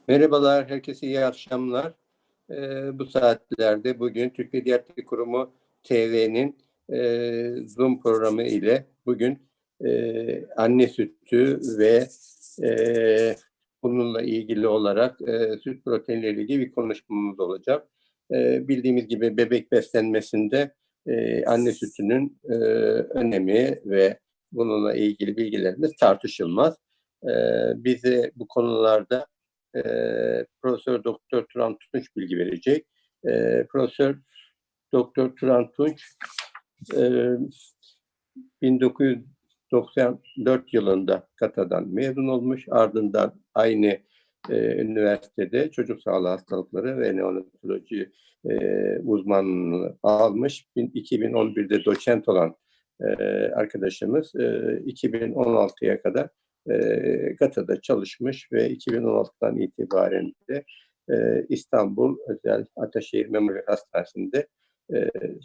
Merhabalar, herkese iyi akşamlar. Bu saatlerde bugün Türk Pediatri Kurumu TV'nin Zoom programı ile bugün anne sütü ve bununla ilgili olarak süt proteinleri ile ilgili bir konuşmamız olacak. Bildiğimiz gibi bebek beslenmesinde anne sütünün önemi ve bununla ilgili bilgilerimiz tartışılmaz. Bize bu konularda Profesör Doktor Turan Tunç bilgi verecek. Profesör Doktor Turan Tunç 1994 yılında Kata'dan mezun olmuş. Ardından aynı üniversitede çocuk sağlığı hastalıkları ve neonatoloji uzmanlığı almış. 2011'de doçent olan arkadaşımız 2016'ya kadar GATA'da çalışmış ve 2016'dan itibaren de İstanbul Özel Ataşehir Memorial Hastanesi'nde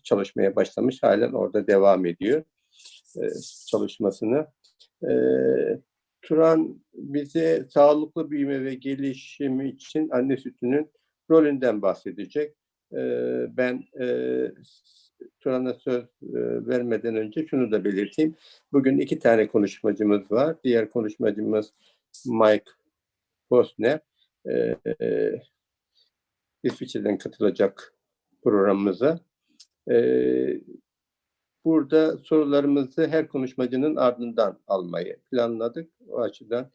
çalışmaya başlamış. Halen orada devam ediyor çalışmasını. Turan bize sağlıklı büyüme ve gelişim için anne sütünün rolünden bahsedecek. Ben Turan'a söz vermeden önce şunu da belirteyim. Bugün 2 tane konuşmacımız var. Diğer konuşmacımız Mike Bosner. İsviçre'den katılacak programımıza. Burada sorularımızı her konuşmacının ardından almayı planladık. O açıdan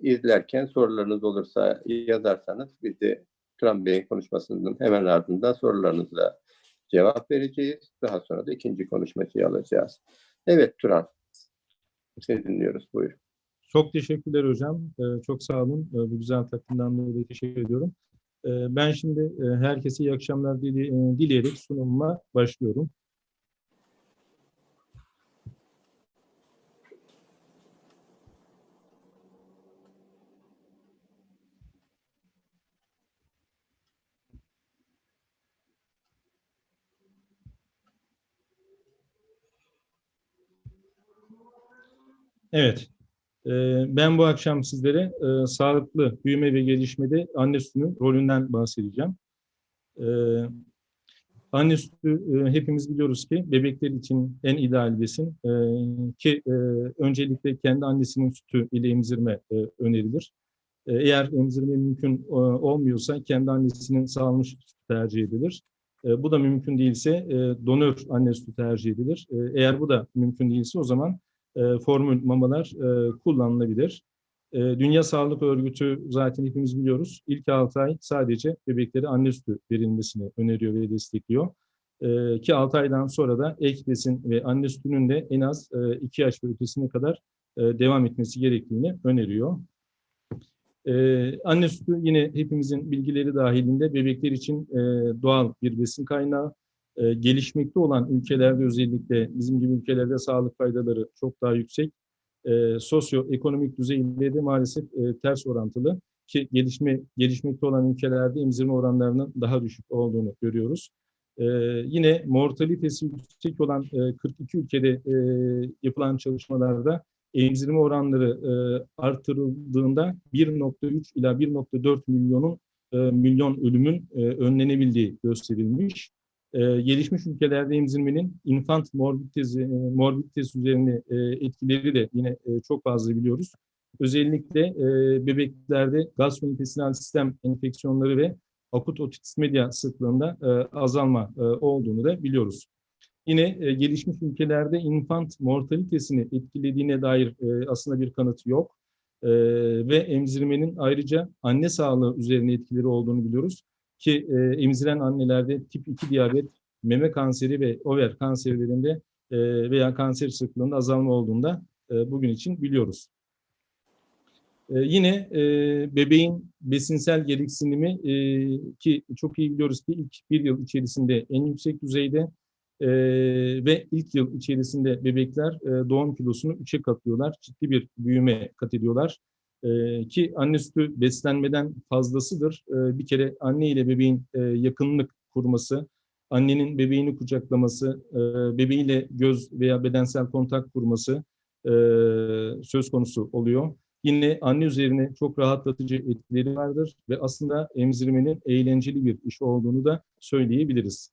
izlerken sorularınız olursa yazarsanız biz de Turan Bey'in konuşmasının hemen ardından sorularınızla cevap vereceğiz. Daha sonra da ikinci konuşmacıyı alacağız. Evet Turan, seni dinliyoruz. Buyur. Çok teşekkürler hocam. Çok sağ olun. Bu güzel takvimden dolayı teşekkür ediyorum. Ben şimdi herkese iyi akşamlar dileyerek sunumuma başlıyorum. Evet. Ben bu akşam sizlere sağlıklı büyüme ve gelişmede anne sütünün rolünden bahsedeceğim. Anne sütü hepimiz biliyoruz ki bebekler için en ideal besin ki öncelikle kendi annesinin sütü ile emzirme önerilir. Eğer emzirme mümkün olmuyorsa kendi annesinin sağılmış sütü tercih edilir. Bu da mümkün değilse donör anne sütü tercih edilir. Eğer bu da mümkün değilse o zaman formül mamalar kullanılabilir. Dünya Sağlık Örgütü zaten hepimiz biliyoruz. İlk 6 ay sadece bebeklere anne sütü verilmesini öneriyor ve destekliyor. Ki 6 aydan sonra da ek besin ve anne sütünün de en az 2 yaş ve ötesine kadar devam etmesi gerektiğini öneriyor. Anne sütü yine hepimizin bilgileri dahilinde bebekler için doğal bir besin kaynağı. Gelişmekte olan ülkelerde özellikle bizim gibi ülkelerde sağlık faydaları çok daha yüksek. Sosyoekonomik düzeyinde de maalesef ters orantılı ki gelişmekte olan ülkelerde emzirme oranlarının daha düşük olduğunu görüyoruz. Yine mortalitesi yüksek olan 42 ülkede yapılan çalışmalarda emzirme oranları artırıldığında 1,3 ila 1,4 milyon ölümün önlenebildiği gösterilmiş. Gelişmiş ülkelerde emzirmenin infant morbiditesi üzerine etkileri de yine çok fazla biliyoruz. Özellikle bebeklerde gastrointestinal sistem enfeksiyonları ve akut otitis media sıklığında azalma olduğunu da biliyoruz. Yine gelişmiş ülkelerde infant mortalitesini etkilediğine dair aslında bir kanıt yok. Ve emzirmenin ayrıca anne sağlığı üzerine etkileri olduğunu biliyoruz. Ki emziren annelerde tip 2 diyabet, meme kanseri ve over kanserlerinde veya kanser sıklığında azalma olduğunu da bugün için biliyoruz. Yine bebeğin besinsel gereksinimi ki çok iyi biliyoruz ki ilk 1 yıl içerisinde en yüksek düzeyde ve ilk yıl içerisinde bebekler doğum kilosunu 3'e katlıyorlar. Ciddi bir büyüme kat ediyorlar. Ki anne sütü beslenmeden fazlasıdır. Bir kere anne ile bebeğin yakınlık kurması, annenin bebeğini kucaklaması, bebeğiyle göz veya bedensel kontak kurması söz konusu oluyor. Yine anne üzerine çok rahatlatıcı etkileri vardır ve aslında emzirmenin eğlenceli bir iş olduğunu da söyleyebiliriz.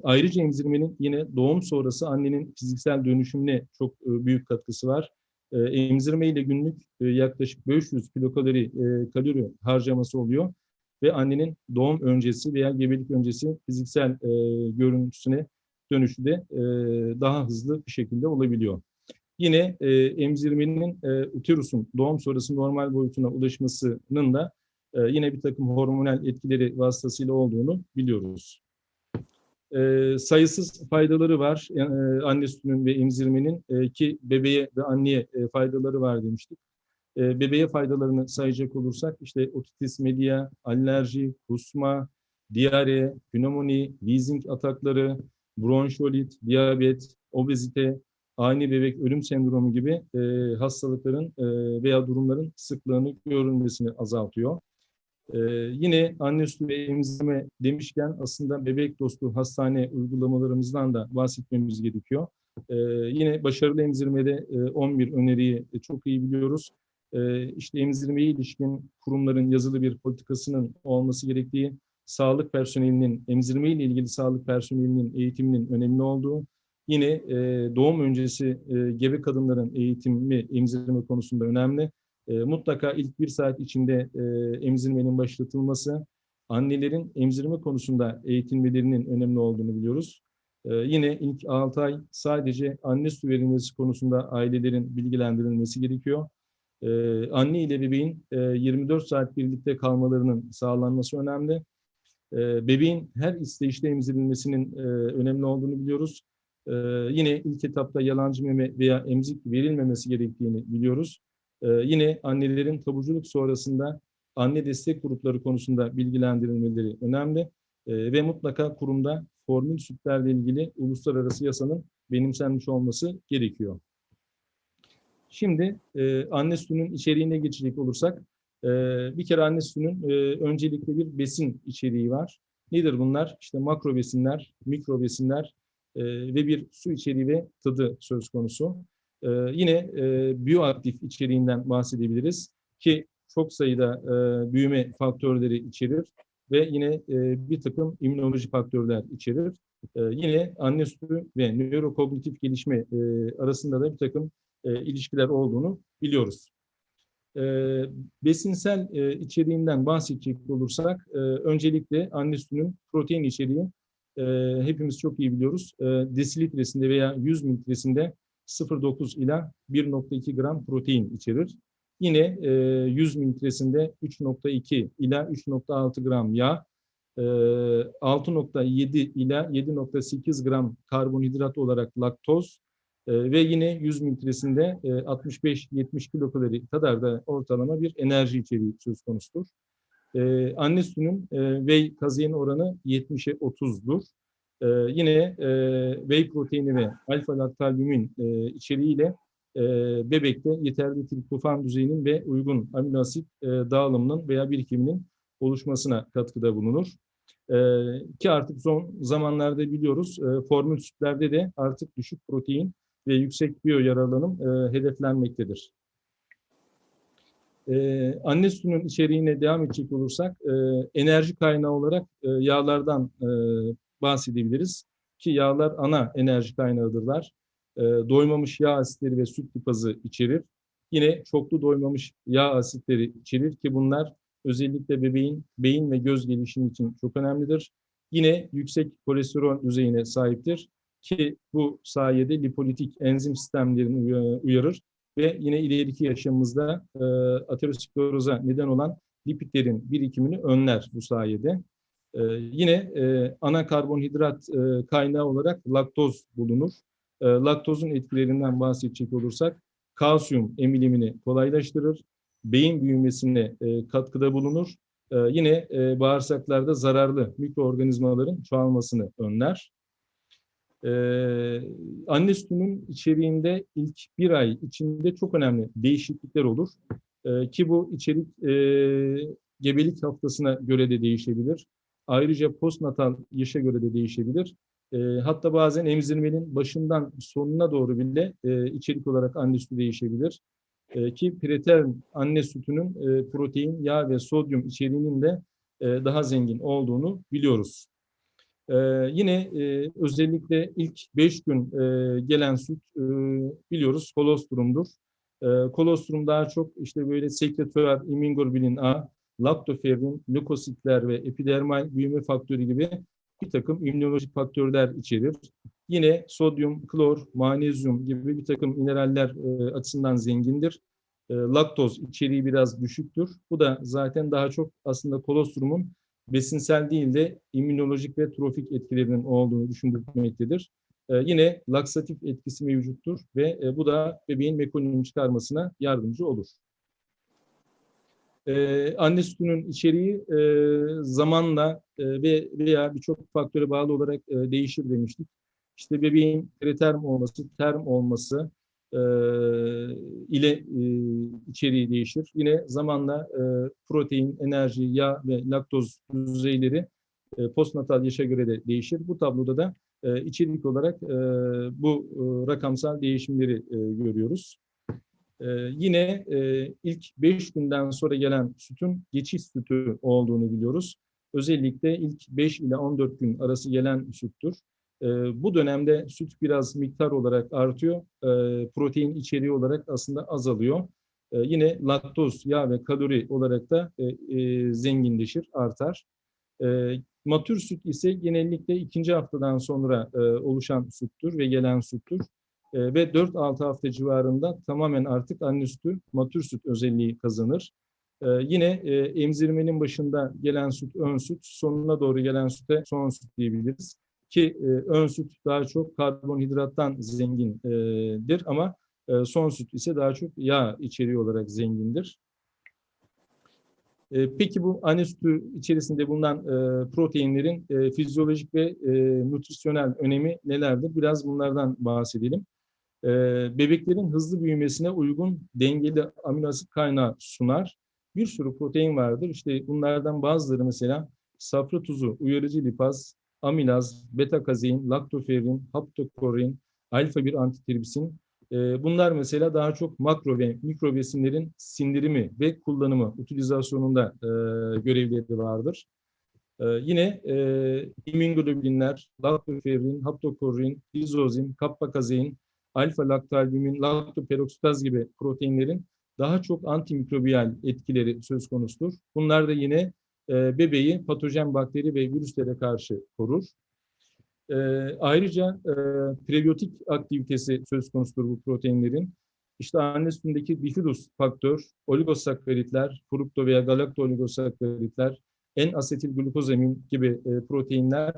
Ayrıca emzirmenin yine doğum sonrası annenin fiziksel dönüşümüne çok büyük katkısı var. Emzirme ile günlük yaklaşık 500 kilokalori kalori harcaması oluyor ve annenin doğum öncesi veya gebelik öncesi fiziksel görüntüsüne dönüşü de daha hızlı bir şekilde olabiliyor. Yine emzirmenin uterusun doğum sonrası normal boyutuna ulaşmasının da yine bir takım hormonal etkileri vasıtasıyla olduğunu biliyoruz. Sayısız faydaları var anne sütünün ve emzirmenin ki bebeğe ve anneye faydaları var demiştik. Bebeğe faydalarını sayacak olursak işte otitis media, alerji, kusma, diyare, pnömoni, wheezing atakları, bronşolit, diyabet, obezite, ani bebek ölüm sendromu gibi hastalıkların veya durumların sıklığını görülmesini azaltıyor. Yine anne sütü ve emzirme demişken aslında bebek dostu hastane uygulamalarımızdan da bahsetmemiz gerekiyor. Yine başarılı emzirmede 11 öneriyi çok iyi biliyoruz. İşte emzirmeye ilişkin kurumların yazılı bir politikasının olması gerektiği, sağlık personelinin, emzirme ile ilgili sağlık personelinin eğitiminin önemli olduğu, yine doğum öncesi gebe kadınların eğitimi emzirme konusunda önemli. Mutlaka ilk 1 saat içinde emzirmenin başlatılması, annelerin emzirme konusunda eğitilmelerinin önemli olduğunu biliyoruz. Yine ilk 6 ay sadece anne sütü verilmesi konusunda ailelerin bilgilendirilmesi gerekiyor. Anne ile bebeğin 24 saat birlikte kalmalarının sağlanması önemli. Bebeğin her isteyişte emzirilmesinin önemli olduğunu biliyoruz. Yine ilk etapta yalancı meme veya emzik verilmemesi gerektiğini biliyoruz. Yine annelerin taburculuk sonrasında anne destek grupları konusunda bilgilendirilmeleri önemli. Ve mutlaka kurumda formül sütlerle ilgili uluslararası yasanın benimsenmiş olması gerekiyor. Şimdi anne sütünün içeriğine geçecek olursak, bir kere anne sütünün öncelikle bir besin içeriği var. Nedir bunlar? İşte makro besinler, mikro besinler ve bir su içeriği ve tadı söz konusu. Yine biyoaktif içeriğinden bahsedebiliriz ki çok sayıda büyüme faktörleri içerir ve yine bir takım immünoloji faktörler içerir. Yine anne sütü ve nörokognitif gelişme arasında da bir takım ilişkiler olduğunu biliyoruz. Besinsel içeriğinden bahsedecek olursak, öncelikle anne sütünün protein içeriği hepimiz çok iyi biliyoruz. Desilitresinde veya 100 mililitresinde 0,9 ila 1,2 gram protein içerir. Yine 100 mililitresinde 3,2 ila 3,6 gram yağ, 6,7 ila 7,8 gram karbonhidrat olarak laktoz ve yine 100 mililitresinde 65-70 kilokalori kadar da ortalama bir enerji içeriği söz konusudur. Anne sütünün whey kazein oranı 70'e 30'dur. Yine whey proteini ve alfa laktalbumin içeriğiyle bebekte yeterli triptofan düzeyinin ve uygun amino asit dağılımının veya birikiminin oluşmasına katkıda bulunur. Ki artık son zamanlarda biliyoruz formül sütlerde de artık düşük protein ve yüksek biyo yararlanım hedeflenmektedir. Anne sütünün içeriğine devam edecek olursak enerji kaynağı olarak yağlardan bahsedebiliriz ki yağlar ana enerji kaynağıdırlar. Doymamış yağ asitleri ve süt lipazı içerir. Yine çoklu doymamış yağ asitleri içerir ki bunlar özellikle bebeğin beyin ve göz gelişimi için çok önemlidir. Yine yüksek kolesterol düzeyine sahiptir ki bu sayede lipolitik enzim sistemlerini uyarır ve yine ileriki yaşamımızda ateroskleroza neden olan lipidlerin birikimini önler bu sayede. Yine ana karbonhidrat kaynağı olarak laktoz bulunur. Laktozun etkilerinden bahsedecek olursak kalsiyum emilimini kolaylaştırır, beyin büyümesine katkıda bulunur. Yine bağırsaklarda zararlı mikroorganizmaların çoğalmasını önler. Anne sütünün içeriğinde ilk 1 ay içinde çok önemli değişiklikler olur. Ki bu içerik gebelik haftasına göre de değişebilir. Ayrıca postnatal yaşa göre de değişebilir. Hatta bazen emzirmenin başından sonuna doğru bile içerik olarak anne sütü değişebilir. Ki preterm anne sütünün protein, yağ ve sodyum içeriğinin de daha zengin olduğunu biliyoruz. Yine özellikle ilk 5 gün gelen süt biliyoruz kolostrumdur. Kolostrum daha çok işte böyle sekreter, immunoglobulin A, laktoferrin, lökositler ve epidermal büyüme faktörü gibi bir takım immünolojik faktörler içerir. Yine sodyum, klor, magnezyum gibi bir takım mineraller açısından zengindir. Laktoz içeriği biraz düşüktür. Bu da zaten daha çok aslında kolostrumun besinsel değil de immünolojik ve trofik etkilerinin olduğunu düşündürmektedir. Yine laksatif etkisi mevcuttur ve bu da bebeğin mekoninin çıkarmasına yardımcı olur. Anne sütünün içeriği zamanla veya birçok faktöre bağlı olarak değişir demiştik. İşte bebeğin preterm olması, term olması ile içeriği değişir. Yine zamanla protein, enerji, yağ ve laktoz düzeyleri postnatal yaşa göre de değişir. Bu tabloda da içerik olarak bu rakamsal değişimleri görüyoruz. Yine ilk 5 günden sonra gelen sütün geçiş sütü olduğunu biliyoruz. Özellikle ilk 5 ile 14 gün arası gelen süttür. Bu dönemde süt biraz miktar olarak artıyor. Protein içeriği olarak aslında azalıyor. Yine laktoz, yağ ve kalori olarak da zenginleşir, artar. Matür süt ise genellikle ikinci haftadan sonra oluşan süttür ve gelen süttür. Ve 4-6 hafta civarında tamamen artık anne sütü, matür süt özelliği kazanır. Yine emzirmenin başında gelen süt ön süt, sonuna doğru gelen süte son süt diyebiliriz. Ki ön süt daha çok karbonhidrattan zengindir ama son süt ise daha çok yağ içeriği olarak zengindir. Peki bu anne sütü içerisinde bulunan proteinlerin fizyolojik ve nutrisyonel önemi nelerdir? Biraz bunlardan bahsedelim. Bebeklerin hızlı büyümesine uygun dengeli amino asit kaynağı sunar. Bir sürü protein vardır. İşte bunlardan bazıları mesela safra tuzu, uyarıcı lipaz, amilaz, beta kazein, laktoferrin, haptokorin, alfa 1 antitribisin. Bunlar mesela daha çok makro ve mikro besinlerin sindirimi ve kullanımı, utilizasyonunda görevleri vardır. Yine immünoglobulinler, laktoferrin, haptokorin, lizozin, kappa kazein, alfa-laktalbumin, laktoperoksitaz gibi proteinlerin daha çok antimikrobiyal etkileri söz konusudur. Bunlar da yine bebeği patojen bakteri ve virüslere karşı korur. Ayrıca prebiyotik aktivitesi söz konusudur bu proteinlerin. İşte anne sütündeki bifidus faktör, oligosakkaritler, frukto veya galakto oligosakkaritler, N-asetil glukozamin gibi proteinler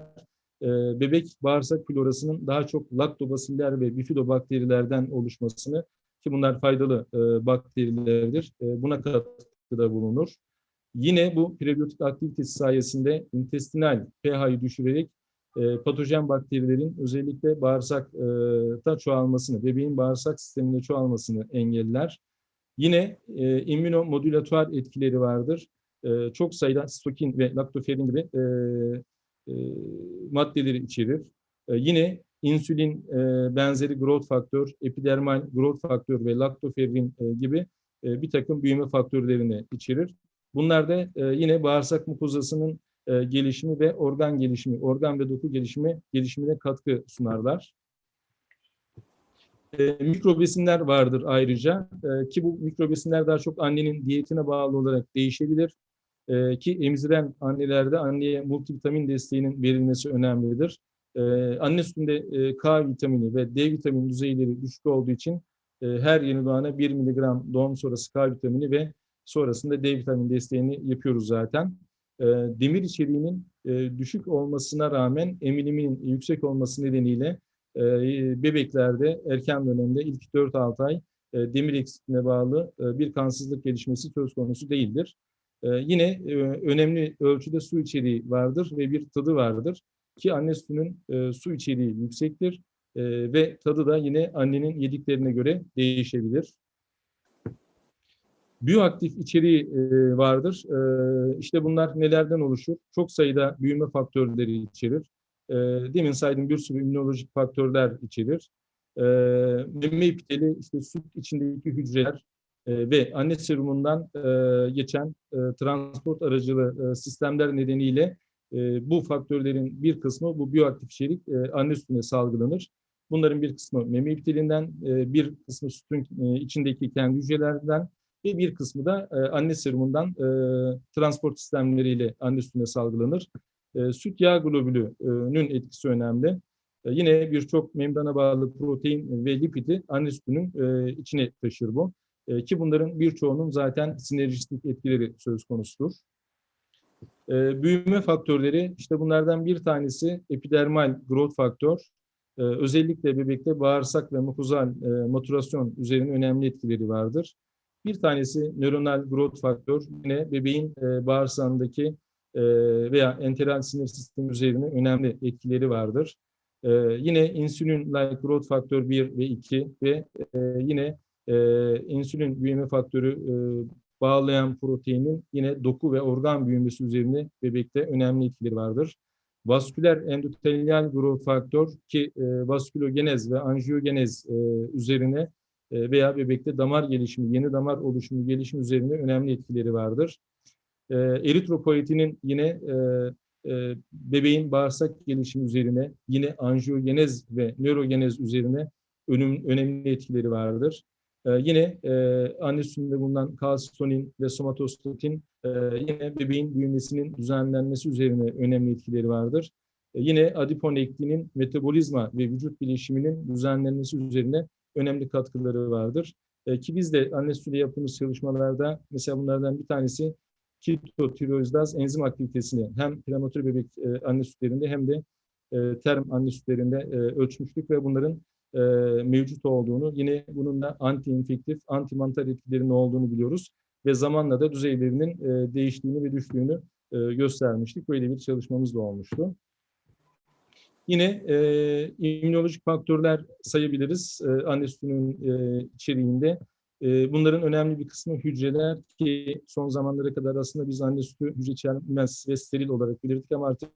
bebek bağırsak florasının daha çok laktobasiller ve bifidobakterilerden oluşmasını, ki bunlar faydalı bakterilerdir, buna katkıda bulunur. Yine bu prebiyotik aktivitesi sayesinde intestinal pH'yi düşürerek patojen bakterilerin özellikle bağırsakta çoğalmasını, bebeğin bağırsak sisteminde çoğalmasını engeller. Yine immünomodülatuar etkileri vardır. Çok sayıda sitokin ve laktoferin gibi maddeleri içerir. Yine insülin benzeri growth faktör, epidermal growth faktör ve laktoferin gibi bir takım büyüme faktörlerini içerir. Bunlar da yine bağırsak mukozasının gelişimi ve organ gelişimi, organ ve doku gelişimine katkı sunarlar. Mikrobesinler vardır ayrıca ki bu mikrobesinler daha çok annenin diyetine bağlı olarak değişebilir. Ki emziren annelerde anneye multivitamin desteğinin verilmesi önemlidir. Anne sütünde K vitamini ve D vitamini düzeyleri düşük olduğu için her yeni doğana 1 miligram doğum sonrası K vitamini ve sonrasında D vitamini desteğini yapıyoruz zaten. Demir içeriğinin düşük olmasına rağmen emiliminin yüksek olması nedeniyle bebeklerde erken dönemde ilk 4-6 ay demir eksikliğine bağlı bir kansızlık gelişmesi söz konusu değildir. Yine önemli ölçüde su içeriği vardır ve bir tadı vardır ki anne sütünün su içeriği yüksektir ve tadı da yine annenin yediklerine göre değişebilir. Biyoaktif içeriği vardır. İşte bunlar nelerden oluşur? Çok sayıda büyüme faktörleri içerir. Demin saydığım bir sürü immünolojik faktörler içerir. Meme epiteli, işte süt içindeki hücreler, ve anne serumundan geçen transport aracılığı sistemler nedeniyle bu faktörlerin bir kısmı, bu biyoaktif içerik anne sütüne salgılanır. Bunların bir kısmı meme ipteliğinden, bir kısmı sütün içindeki kendi hücrelerden ve bir kısmı da anne serumundan transport sistemleriyle anne sütüne salgılanır. Süt yağ globülünün etkisi önemli. Yine birçok membrana bağlı protein ve lipidi anne sütünün içine taşır bu. Ki bunların birçoğunun zaten sinerjistik etkileri söz konusudur. Büyüme faktörleri, işte bunlardan bir tanesi epidermal growth faktör. Özellikle bebekte bağırsak ve mukozal matürasyon üzerine önemli etkileri vardır. Bir tanesi nöronal growth faktör, yine bebeğin bağırsağındaki veya enteral sinir sistemi üzerine önemli etkileri vardır. Yine insülin-like growth faktör 1 ve 2 ve yine insülin büyüme faktörü bağlayan proteinin yine doku ve organ büyümesi üzerine bebekte önemli etkileri vardır. Vasküler endotelial growth faktör ki vaskülogenez ve anjiyogenez üzerine veya bebekte damar gelişimi, yeni damar oluşumu, gelişim üzerine önemli etkileri vardır. Eritropoietinin yine bebeğin bağırsak gelişimi üzerine, yine anjiyogenez ve nörogenez üzerine önemli etkileri vardır. Yine anne sütünde bulunan kalsitonin ve somatostatin yine bebeğin büyümesinin düzenlenmesi üzerine önemli etkileri vardır. Yine adiponektinin metabolizma ve vücut bileşiminin düzenlenmesi üzerine önemli katkıları vardır. Ki biz de anne sütüyle yaptığımız çalışmalarda mesela bunlardan bir tanesi ketotiroidaz enzim aktivitesini hem prematür bebek anne sütlerinde hem de term anne sütlerinde ölçmüştük ve bunların mevcut olduğunu, yine bunun da anti-infektif, anti-mantar etkilerinin olduğunu biliyoruz ve zamanla da düzeylerinin değiştiğini ve düştüğünü göstermiştik. Böyle bir çalışmamız da olmuştu. Yine immünolojik faktörler sayabiliriz anne sütünün içeriğinde. Bunların önemli bir kısmı hücreler ki son zamanlara kadar aslında biz anne sütü hücre içermez ve steril olarak bilirdik ama artık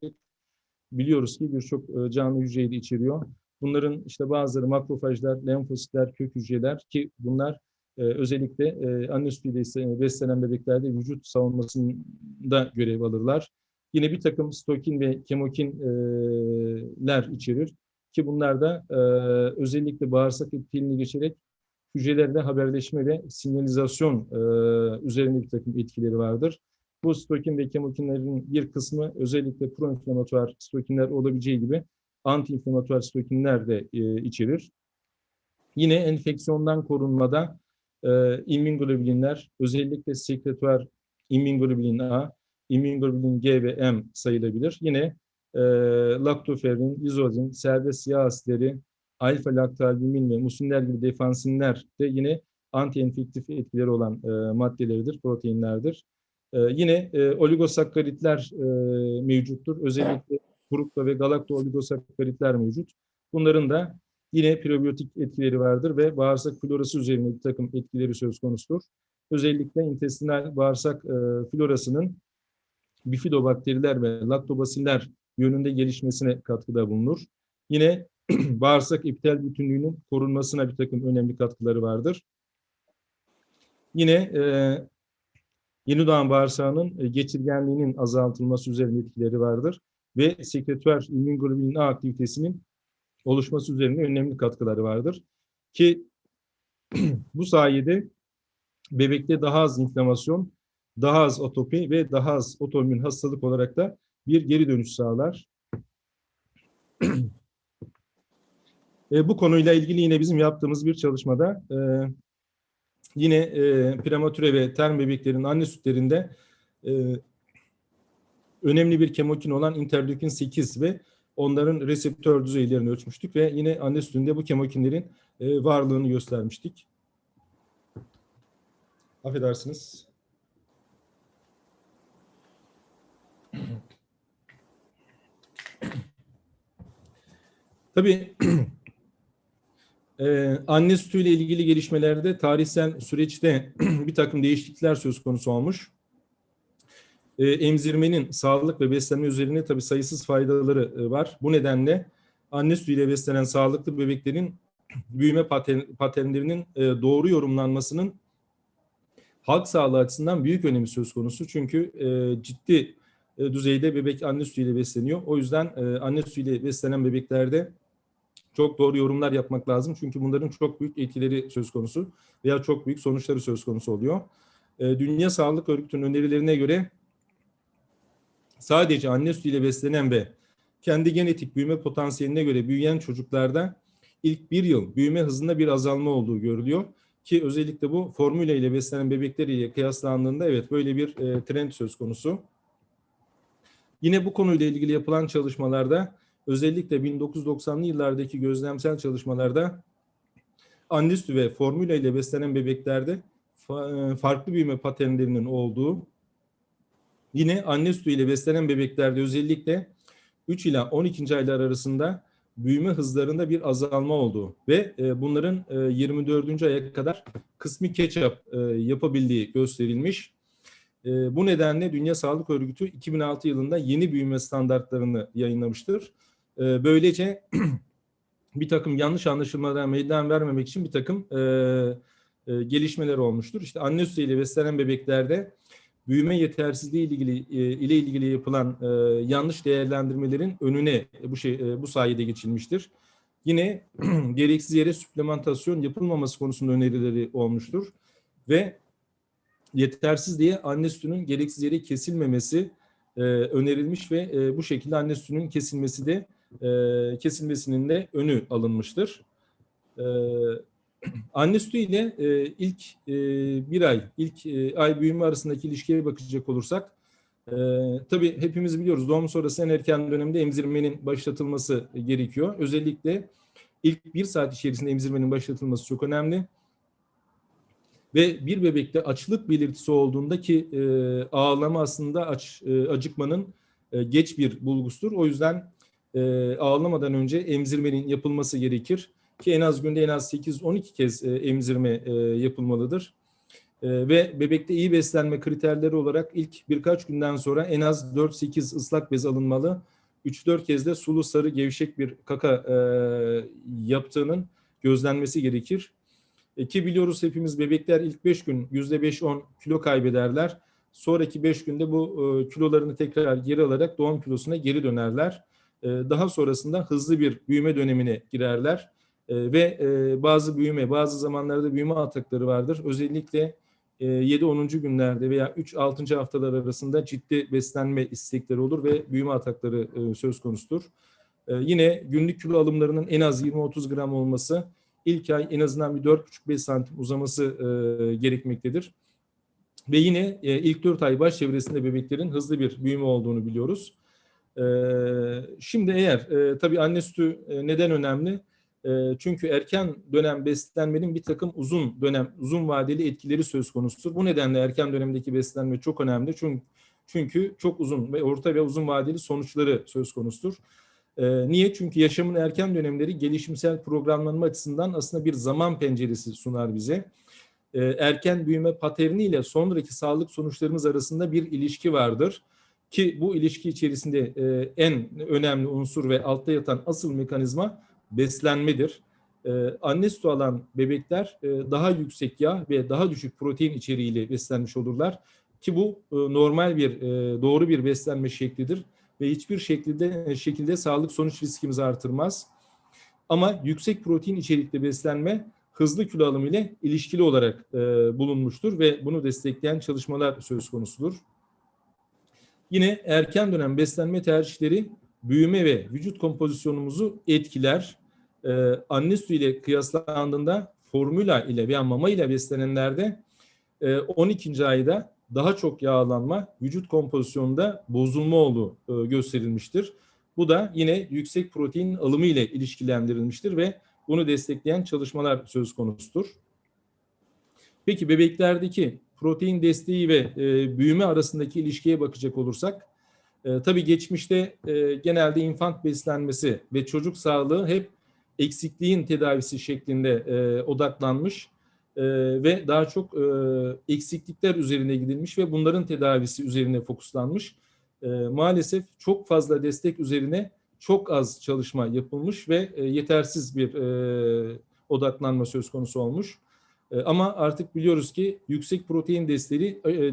biliyoruz ki birçok canlı hücreyi de içeriyor. Bunların işte bazıları makrofajlar, lenfositler, kök hücreler ki bunlar özellikle anne sütüyle beslenen bebeklerde vücut savunmasında görev alırlar. Yine bir takım stokin ve kemokinler içerir ki bunlar da özellikle bağırsak epitelini geçerek hücrelerle haberleşme ve sinyalizasyon üzerine bir takım etkileri vardır. Bu stokin ve kemokinlerin bir kısmı özellikle proinflamatuar stokinler olabileceği gibi anti-inflamatuar stokinler de içerir. Yine enfeksiyondan korunmada immünglobulinler özellikle sekretuar immünglobulin A, immünglobulin G ve M sayılabilir. Yine laktoferrin, lizozin, serbest yağ asitleri, alfa-laktalbumin ve musinler gibi defansinler de yine anti-enfektif etkileri olan maddeleridir, proteinlerdir. Yine oligosakkaritler mevcuttur. Özellikle frukto ve galakto oligosakkaritler mevcut. Bunların da yine prebiyotik etkileri vardır ve bağırsak florası üzerine bir takım etkileri söz konusudur. Özellikle intestinal bağırsak florasının bifidobakteriler ve laktobasiller yönünde gelişmesine katkıda bulunur. Yine bağırsak epitel bütünlüğünün korunmasına bir takım önemli katkıları vardır. Yine yeni doğan bağırsağının geçirgenliğinin azaltılması üzerine etkileri vardır ve sekretuar immünglobulin A aktivitesinin oluşması üzerine önemli katkıları vardır. Ki bu sayede bebekte daha az inflamasyon, daha az atopi ve daha az otoimmün hastalık olarak da bir geri dönüş sağlar. Bu konuyla ilgili yine bizim yaptığımız bir çalışmada yine prematüre ve term bebeklerin anne sütlerinde önemli bir kemokin olan interleukin 8 ve onların reseptör düzeylerini ölçmüştük ve yine anne sütünde bu kemokinlerin varlığını göstermiştik. Affedersiniz. Tabii anne sütüyle ilgili gelişmelerde tarihsel süreçte bir takım değişiklikler söz konusu olmuş. Emzirmenin sağlık ve beslenme üzerine tabii sayısız faydaları var. Bu nedenle anne sütüyle beslenen sağlıklı bebeklerin büyüme paternlerinin doğru yorumlanmasının halk sağlığı açısından büyük önemi söz konusu. Çünkü ciddi düzeyde bebek anne sütüyle besleniyor. O yüzden anne sütüyle beslenen bebeklerde çok doğru yorumlar yapmak lazım. Çünkü bunların çok büyük etkileri söz konusu veya çok büyük sonuçları söz konusu oluyor. Dünya Sağlık Örgütü'nün önerilerine göre sadece anne sütüyle beslenen ve kendi genetik büyüme potansiyeline göre büyüyen çocuklarda ilk bir yıl büyüme hızında bir azalma olduğu görülüyor. Ki özellikle bu formüle ile beslenen bebekleriyle kıyaslandığında evet böyle bir trend söz konusu. Yine bu konuyla ilgili yapılan çalışmalarda özellikle 1990'lı yıllardaki gözlemsel çalışmalarda anne sütü ve formüle ile beslenen bebeklerde farklı büyüme paternlerinin olduğu, yine anne sütü ile beslenen bebeklerde özellikle 3 ila 12. aylar arasında büyüme hızlarında bir azalma olduğu ve bunların 24. aya kadar kısmi catch-up yapabildiği gösterilmiş. Bu nedenle Dünya Sağlık Örgütü 2006 yılında yeni büyüme standartlarını yayınlamıştır. Böylece bir takım yanlış anlaşılmalara meydan vermemek için bir takım gelişmeler olmuştur. İşte anne sütüyle beslenen bebeklerde büyüme yetersizliği ile ilgili yapılan yanlış değerlendirmelerin önüne bu sayede geçilmiştir. Yine gereksiz yere süplementasyon yapılmaması konusunda önerileri olmuştur ve yetersiz diye anne sütünün gereksiz yere kesilmemesi önerilmiş ve bu şekilde anne sütünün kesilmesinin de önü alınmıştır. Anne sütü ile ilk ay büyüme arasındaki ilişkiye bakacak olursak, tabii hepimiz biliyoruz doğum sonrası en erken dönemde emzirmenin başlatılması gerekiyor. Özellikle ilk 1 saat içerisinde emzirmenin başlatılması çok önemli. Ve bir bebekte açlık belirtisi olduğunda ki ağlama aslında acıkmanın geç bir bulgusudur. O yüzden ağlamadan önce emzirmenin yapılması gerekir. Ki en az günde en az 8-12 kez emzirme yapılmalıdır. Ve bebekte iyi beslenme kriterleri olarak ilk birkaç günden sonra en az 4-8 ıslak bez alınmalı. 3-4 kez de sulu sarı gevşek bir kaka yaptığının gözlenmesi gerekir. Ki biliyoruz hepimiz bebekler ilk 5 gün %5-10 kilo kaybederler. Sonraki 5 günde bu kilolarını tekrar geri alarak doğum kilosuna geri dönerler. Daha sonrasında hızlı bir büyüme dönemine girerler. Ve bazı zamanlarda büyüme atakları vardır. Özellikle 7-10. günlerde veya 3-6. haftalar arasında ciddi beslenme istekleri olur ve büyüme atakları söz konusudur. Yine günlük kilo alımlarının en az 20-30 gram olması, ilk ay en azından bir 4,5-5 santim uzaması gerekmektedir. Ve yine ilk 4 ay baş çevresinde bebeklerin hızlı bir büyüme olduğunu biliyoruz. Şimdi tabii anne sütü neden önemli? Çünkü erken dönem beslenmenin bir takım uzun vadeli etkileri söz konusudur. Bu nedenle erken dönemdeki beslenme çok önemli. Çünkü çok uzun ve orta ve uzun vadeli sonuçları söz konusudur. Niye? Çünkü yaşamın erken dönemleri gelişimsel programlanma açısından aslında bir zaman penceresi sunar bize. Erken büyüme paterni ile sonraki sağlık sonuçlarımız arasında bir ilişki vardır. Ki bu ilişki içerisinde en önemli unsur ve altta yatan asıl mekanizma beslenmedir. Anne sütü alan bebekler daha yüksek yağ ve daha düşük protein içeriğiyle beslenmiş olurlar. Ki bu normal doğru bir beslenme şeklidir ve hiçbir şekilde sağlık sonuç riskimizi artırmaz. Ama yüksek protein içerikli beslenme hızlı kilo alımı ile ilişkili olarak bulunmuştur ve bunu destekleyen çalışmalar söz konusudur. Yine erken dönem beslenme tercihleri büyüme ve vücut kompozisyonumuzu etkiler. Anne sütü ile kıyaslandığında formüla ile veya mama ile beslenenlerde 12. ayda daha çok yağlanma, vücut kompozisyonunda bozulma olduğu gösterilmiştir. Bu da yine yüksek protein alımı ile ilişkilendirilmiştir ve bunu destekleyen çalışmalar söz konusudur. Peki bebeklerdeki protein desteği ve büyüme arasındaki ilişkiye bakacak olursak, tabii geçmişte genelde infant beslenmesi ve çocuk sağlığı hep eksikliğin tedavisi şeklinde odaklanmış ve daha çok eksiklikler üzerine gidilmiş ve bunların tedavisi üzerine fokuslanmış. Maalesef çok fazla destek üzerine çok az çalışma yapılmış ve yetersiz bir odaklanma söz konusu olmuş. Ama artık biliyoruz ki yüksek protein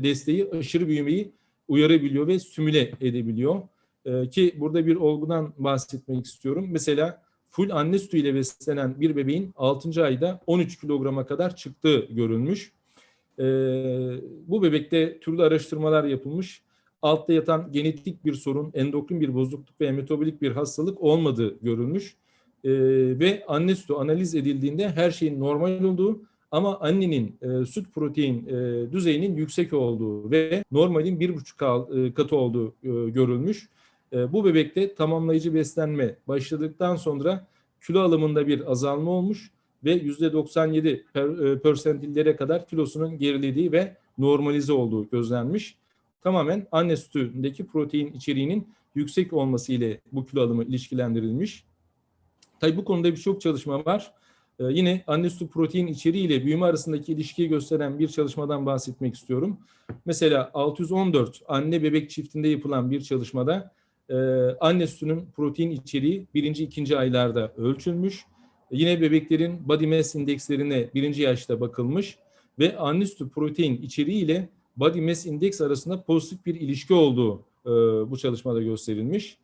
desteği aşırı büyümeyi uyarabiliyor ve stimüle edebiliyor. Ki burada bir olgudan bahsetmek istiyorum. Mesela full anne sütüyle beslenen bir bebeğin 6. ayda 13 kilograma kadar çıktığı görülmüş. Bu bebekte türlü araştırmalar yapılmış. Altta yatan genetik bir sorun, endokrin bir bozukluk veya metabolik bir hastalık olmadığı görülmüş. Ve anne sütü analiz edildiğinde her şeyin normal olduğu ama annenin süt protein düzeyinin yüksek olduğu ve normalin 1,5 katı olduğu görülmüş. Bu bebekte tamamlayıcı beslenme başladıktan sonra kilo alımında bir azalma olmuş ve %97 persentillere kadar kilosunun gerilediği ve normalize olduğu gözlenmiş. Tamamen anne sütündeki protein içeriğinin yüksek olması ile bu kilo alımı ilişkilendirilmiş. Tabii bu konuda birçok çalışma var. Yine anne sütü protein içeriği ile büyüme arasındaki ilişkiyi gösteren bir çalışmadan bahsetmek istiyorum. Mesela 614 anne bebek çiftinde yapılan bir çalışmada anne sütünün protein içeriği 1. 2. aylarda ölçülmüş. Yine bebeklerin body mass indekslerine 1. yaşta bakılmış ve anne sütü protein içeriği ile body mass index arasında pozitif bir ilişki olduğu bu çalışmada gösterilmiş.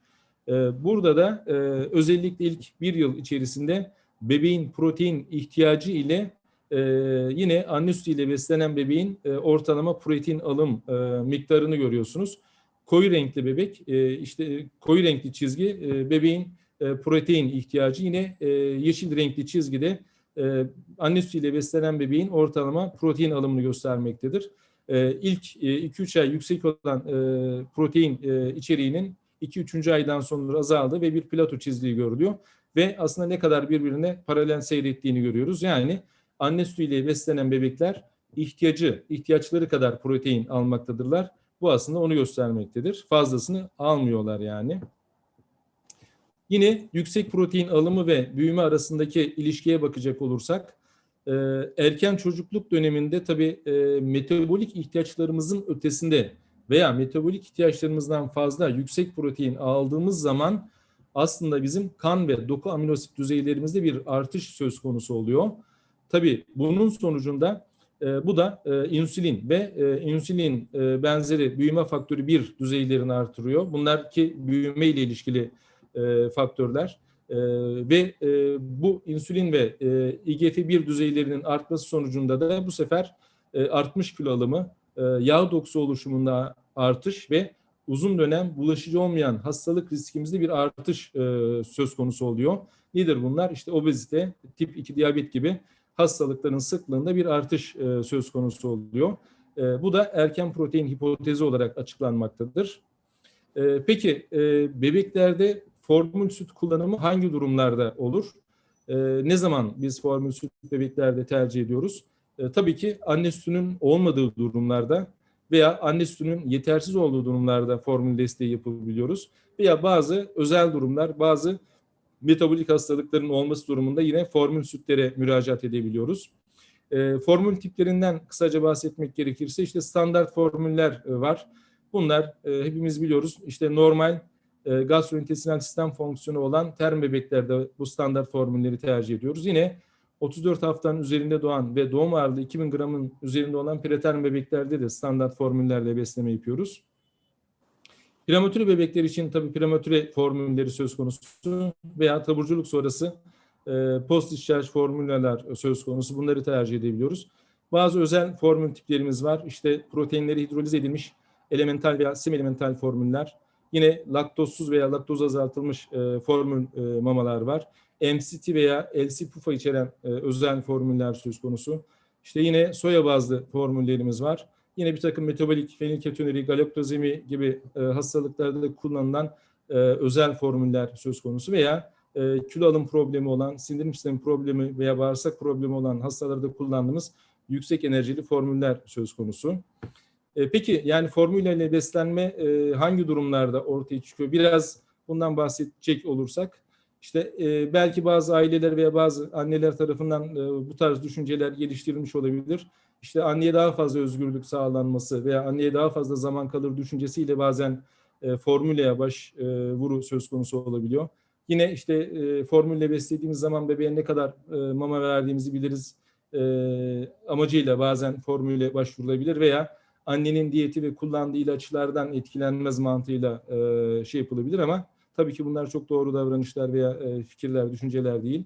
Burada da özellikle ilk bir yıl içerisinde bebeğin protein ihtiyacı ile yine anne sütü ile beslenen bebeğin ortalama protein alım miktarını görüyorsunuz. Koyu renkli bebek, işte koyu renkli çizgi bebeğin protein ihtiyacı, yine yeşil renkli çizgide anne sütü ile beslenen bebeğin ortalama protein alımını göstermektedir. İlk 2-3 ay yüksek olan protein içeriğinin 2-3. aydan sonra azaldı ve bir plato çizdiği görülüyor. Ve aslında ne kadar birbirine paralel seyrettiğini görüyoruz. Yani anne sütüyle beslenen bebekler ihtiyaçları kadar protein almaktadırlar. Bu aslında onu göstermektedir. Fazlasını almıyorlar yani. Yine yüksek protein alımı ve büyüme arasındaki ilişkiye bakacak olursak, erken çocukluk döneminde tabii metabolik ihtiyaçlarımızın ötesinde veya metabolik ihtiyaçlarımızdan fazla yüksek protein aldığımız zaman aslında bizim kan ve doku aminosit düzeylerimizde bir artış söz konusu oluyor. Tabii bunun sonucunda bu da insülin ve insülin benzeri büyüme faktörü 1 düzeylerini artırıyor. Bunlar ki büyüme ile ilişkili faktörler. Ve bu insülin ve IGF-1 düzeylerinin artması sonucunda da bu sefer artmış kilo alımı, yağ dokusu oluşumunda artış ve uzun dönem bulaşıcı olmayan hastalık riskimizde bir artış söz konusu oluyor. Nedir bunlar? İşte obezite, tip 2 diyabet gibi hastalıkların sıklığında bir artış söz konusu oluyor. Bu da erken protein hipotezi olarak açıklanmaktadır. Peki bebeklerde formül süt kullanımı hangi durumlarda olur? Ne zaman biz formül süt bebeklerde tercih ediyoruz? Tabii ki anne sütünün olmadığı durumlarda veya anne sütünün yetersiz olduğu durumlarda formül desteği yapabiliyoruz. Veya bazı özel durumlar, bazı metabolik hastalıkların olması durumunda yine formül sütlere müracaat edebiliyoruz. Formül tiplerinden kısaca bahsetmek gerekirse işte standart formüller var. Bunlar hepimiz biliyoruz. İşte normal gastrointestinal sistem fonksiyonu olan term bebeklerde bu standart formülleri tercih ediyoruz. Yine 34 haftanın üzerinde doğan ve doğum ağırlığı 2000 gramın üzerinde olan preterm bebeklerde de standart formüllerle besleme yapıyoruz. Prematüre bebekler için tabii prematüre formülleri söz konusu veya taburculuk sonrası post discharge formüller söz konusu. Bunları tercih edebiliyoruz. Bazı özel formül tiplerimiz var. İşte proteinleri hidroliz edilmiş elemental veya semelemental formüller. Yine laktozsuz veya laktoz azaltılmış formül mamalar var. MCT veya LC-PUFA içeren özel formüller söz konusu. İşte yine soya bazlı formüllerimiz var. Yine bir takım metabolik fenilketonuri, galaktozemi gibi hastalıklarda kullanılan özel formüller söz konusu veya kilo alım problemi olan, sindirim sistemi problemi veya bağırsak problemi olan hastalarda kullandığımız yüksek enerjili formüller söz konusu. Peki yani formüllerle beslenme hangi durumlarda ortaya çıkıyor? Biraz bundan bahsedecek olursak, işte belki bazı aileler veya bazı anneler tarafından bu tarz düşünceler geliştirilmiş olabilir. İşte anneye daha fazla özgürlük sağlanması veya anneye daha fazla zaman kalır düşüncesiyle bazen formüle başvuru söz konusu olabiliyor. Yine işte formülle beslediğimiz zaman bebeğe ne kadar mama verdiğimizi biliriz. amacıyla bazen formüle başvurulabilir veya annenin diyeti ve kullandığı ilaçlardan etkilenmez mantığıyla şey yapılabilir ama tabii ki bunlar çok doğru davranışlar veya fikirler, düşünceler değil.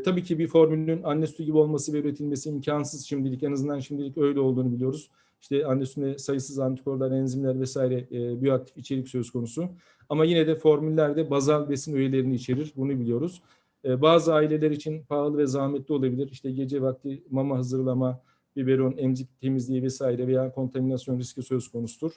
Tabii ki bir formülün anne sütü gibi olması ve üretilmesi imkansız şimdilik. En azından şimdilik öyle olduğunu biliyoruz. İşte anne sütünde sayısız antikorlar, enzimler vesaire biyoaktif içerik söz konusu. Ama yine de formüllerde bazal besin öğelerini içerir. Bunu biliyoruz. Bazı aileler için pahalı ve zahmetli olabilir. İşte gece vakti mama hazırlama, biberon, emzik temizliği vesaire veya kontaminasyon riski söz konusudur.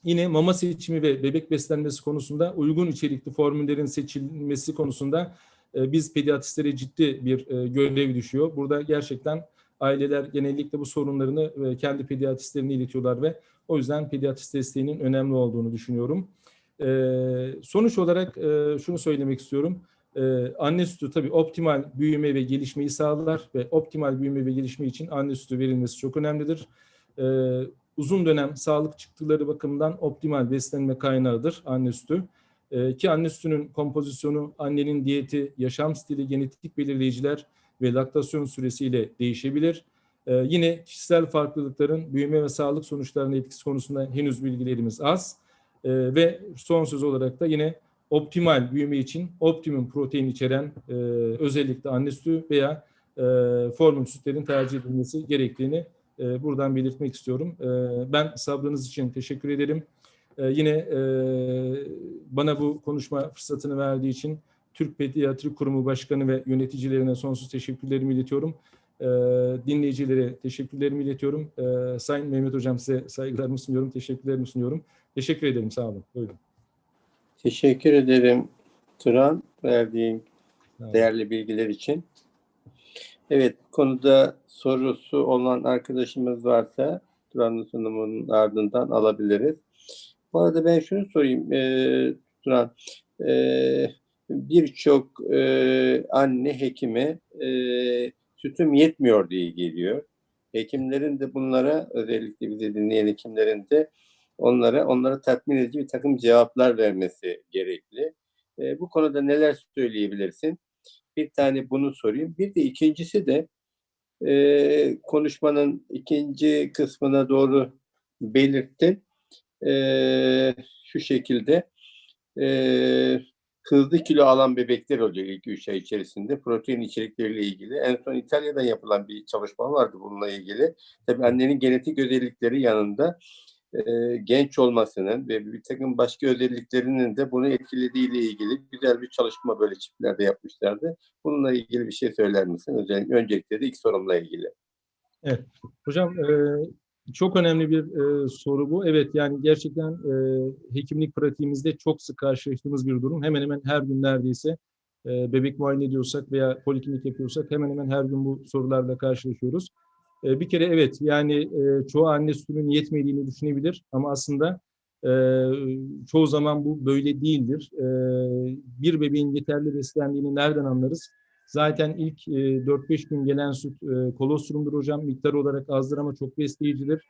Yine mama seçimi ve bebek beslenmesi konusunda uygun içerikli formüllerin seçilmesi konusunda biz pediatristlere ciddi bir görev düşüyor. Burada gerçekten aileler genellikle bu sorunlarını kendi pediatristlerine iletiyorlar ve o yüzden pediatrist desteğinin önemli olduğunu düşünüyorum. Sonuç olarak şunu söylemek istiyorum. Anne sütü tabii optimal büyüme ve gelişmeyi sağlar ve optimal büyüme ve gelişme için anne sütü verilmesi çok önemlidir. Uzun dönem sağlık çıktıları bakımından optimal beslenme kaynağıdır anne sütü. Ki anne sütünün kompozisyonu, annenin diyeti, yaşam stili, genetik belirleyiciler ve laktasyon süresiyle değişebilir. Yine kişisel farklılıkların büyüme ve sağlık sonuçlarına etkisi konusunda henüz bilgilerimiz az. Ve son söz olarak da yine optimal büyüme için optimum protein içeren özellikle anne sütü veya formül sütlerin tercih edilmesi gerektiğini buradan belirtmek istiyorum. Ben sabrınız için teşekkür ederim. Yine bana bu konuşma fırsatını verdiği için Türk Pediatri Kurumu Başkanı ve yöneticilerine sonsuz teşekkürlerimi iletiyorum. Dinleyicilere teşekkürlerimi iletiyorum. Sayın Mehmet Hocam size saygılarımı sunuyorum, teşekkürlerimi sunuyorum. Teşekkür ederim, sağ olun. Buyurun. Teşekkür ederim Turan, verdiğin değerli bilgiler için. Evet, konuda sorusu olan arkadaşımız varsa Turan'ın sunumunun ardından alabiliriz. Bu arada ben şunu sorayım Turan. Birçok anne hekime sütüm yetmiyor diye geliyor. Hekimlerin de bunlara, özellikle bizi dinleyen hekimlerin de onlara tatmin edici bir takım cevaplar vermesi gerekli. Bu konuda neler söyleyebilirsin? Bir tane bunu sorayım. Bir de ikincisi de konuşmanın ikinci kısmına doğru belirttin. Şu şekilde hızlı kilo alan bebekler oluyor ilk 3 ay içerisinde. Protein içerikleriyle ilgili. En son İtalya'da yapılan bir çalışma vardı bununla ilgili. Tabii annenin genetik özellikleri yanında genç olmasının ve bir takım başka özelliklerinin de bunu etkilediğiyle ilgili güzel bir çalışma böyle çiftlerde yapmışlardı. Bununla ilgili bir şey söyler misin? Öncelikle de ilk sorumla ilgili. Evet. Hocam çok önemli bir soru bu. Evet, yani gerçekten hekimlik pratiğimizde çok sık karşılaştığımız bir durum. Hemen hemen her gün neredeyse bebek muayene ediyorsak veya poliklinik yapıyorsak hemen hemen her gün bu sorularla karşılaşıyoruz. Bir kere evet, yani çoğu anne sütünün yetmediğini düşünebilir ama aslında çoğu zaman bu böyle değildir. Bir bebeğin yeterli beslendiğini nereden anlarız? Zaten ilk 4-5 gün gelen süt kolostrumdur hocam. Miktar olarak azdır ama çok besleyicidir.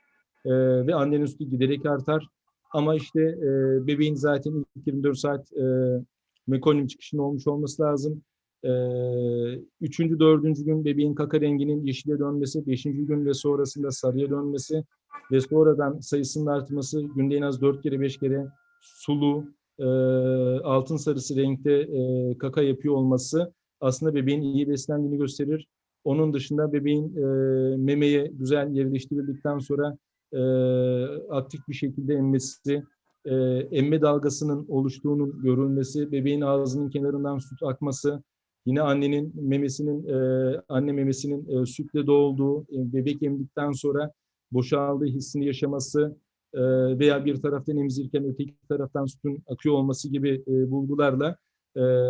Ve annenin sütü giderek artar. Ama işte bebeğin zaten ilk 24 saat mekonyum çıkışının olmuş olması lazım. 3. 4. gün bebeğin kaka renginin yeşile dönmesi, 5. gün ve sonrasında sarıya dönmesi ve sonradan sayısının artması, günde en az 4 kere 5 kere sulu, altın sarısı renkte kaka yapıyor olması aslında bebeğin iyi beslendiğini gösterir. Onun dışında bebeğin memeye güzel yerleştirildikten sonra aktif bir şekilde emmesi, emme dalgasının oluştuğunun görülmesi, bebeğin ağzının kenarından süt akması, yine annenin memesinin, anne memesinin sütle dolduğu, bebek emdikten sonra boşaldığı hissini yaşaması veya bir taraftan emzirirken öteki taraftan sütün akıyor olması gibi bulgularla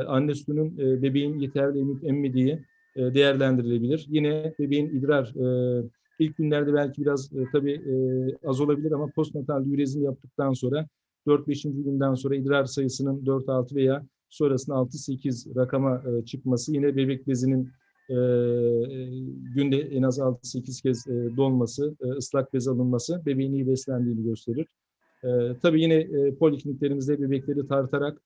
anne sütünün bebeğin yeterli emip emmediği değerlendirilebilir. Yine bebeğin idrar ilk günlerde belki biraz tabii az olabilir ama postnatal ürezin yaptıktan sonra 4-5. günden sonra idrar sayısının 4-6 veya sonrasında 6-8 rakama çıkması, yine bebek bezinin günde en az 6-8 kez dolması, ıslak bez alınması bebeğin iyi beslendiğini gösterir. Tabii yine polikliniklerimizde bebekleri tartarak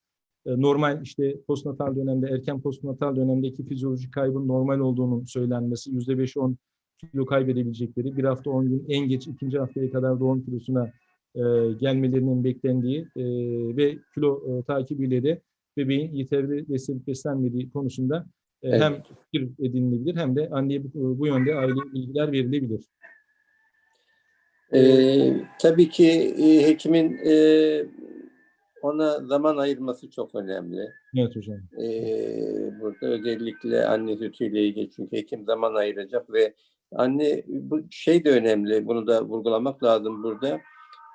normal işte postnatal dönemde, erken postnatal dönemdeki fizyolojik kaybın normal olduğunun söylenmesi, %5-10 kilo kaybedebilecekleri, bir hafta 10 gün en geç ikinci haftaya kadar doğum kilosuna gelmelerinin beklendiği ve kilo takibiyle de bebeğin yeterli beslenip beslenmediği konusunda Evet. hem fikir edinilebilir hem de anneye bu yönde aile bilgiler verilebilir. Tabii ki hekimin ona zaman ayırması çok önemli. Evet hocam. Burada özellikle anne sütüyle ilgili, çünkü hekim zaman ayıracak ve anne, bu şey de önemli, bunu da vurgulamak lazım burada.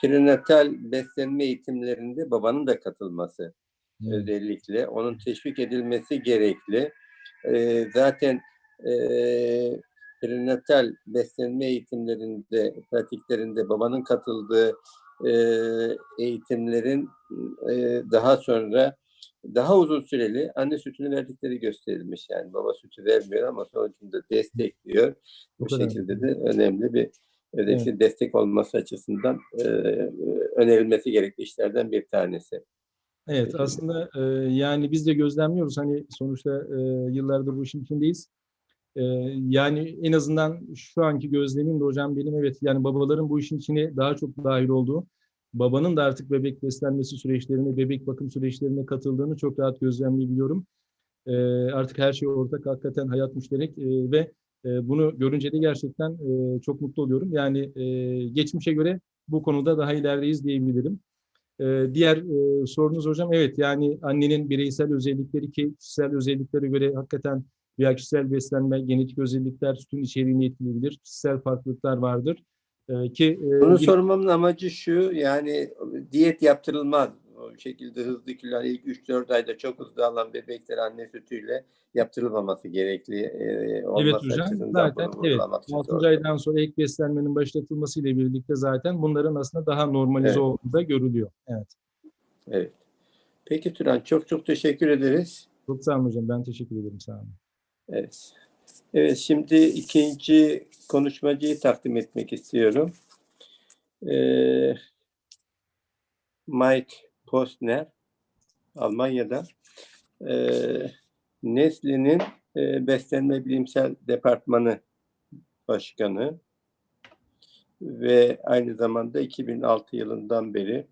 Prenatal beslenme eğitimlerinde babanın da katılması, özellikle onun teşvik edilmesi gerekli. Zaten prenatal beslenme eğitimlerinde, pratiklerinde babanın katıldığı eğitimlerin daha sonra daha uzun süreli anne sütünü verdikleri gösterilmiş. Yani baba sütü vermiyor ama sonucunda destekliyor. Bu şekilde de önemli bir özellikle destek olması açısından önerilmesi gerekli işlerden bir tanesi. Evet, aslında yani biz de gözlemliyoruz. Hani sonuçta yıllardır bu işin içindeyiz. Yani en azından şu anki gözlemim de hocam benim, evet, yani babaların bu işin içine daha çok dahil olduğu, babanın da artık bebek beslenmesi süreçlerine, bebek bakım süreçlerine katıldığını çok rahat gözlemleyebiliyorum. Artık her şey ortak, hakikaten hayat müşterek ve bunu görünce de gerçekten çok mutlu oluyorum. Yani geçmişe göre bu konuda daha ilerideyiz diyebilirim. Diğer sorunuz hocam, evet, yani annenin bireysel özellikleri ki kişisel özelliklere göre hakikaten veya kişisel beslenme, genetik özellikler sütün içeriğini etkileyebilir. Kişisel farklılıklar vardır. Bunu sormamın amacı şu, yani diyet yaptırılmaz. O şekilde hızlı kilo, ilk 3-4 ayda çok hızlı alan bebekler anne sütüyle yaptırılmaması gerekli olması evet hocam, açısından zaten bunu evet, vurgulamak için 6. sordum. aydan sonra ek beslenmenin başlatılması ile birlikte zaten bunların aslında daha normalize Evet. olduğu da görülüyor. Evet. Evet. Peki Turan, çok çok teşekkür ederiz. Çok sağ olun hocam. Ben teşekkür ederim. Sağ olun. Evet. Evet, şimdi ikinci konuşmacıyı takdim etmek istiyorum. Mike Postner, Almanya'da. Nestle'nin beslenme bilimsel departmanı başkanı ve aynı zamanda 2006 yılından beri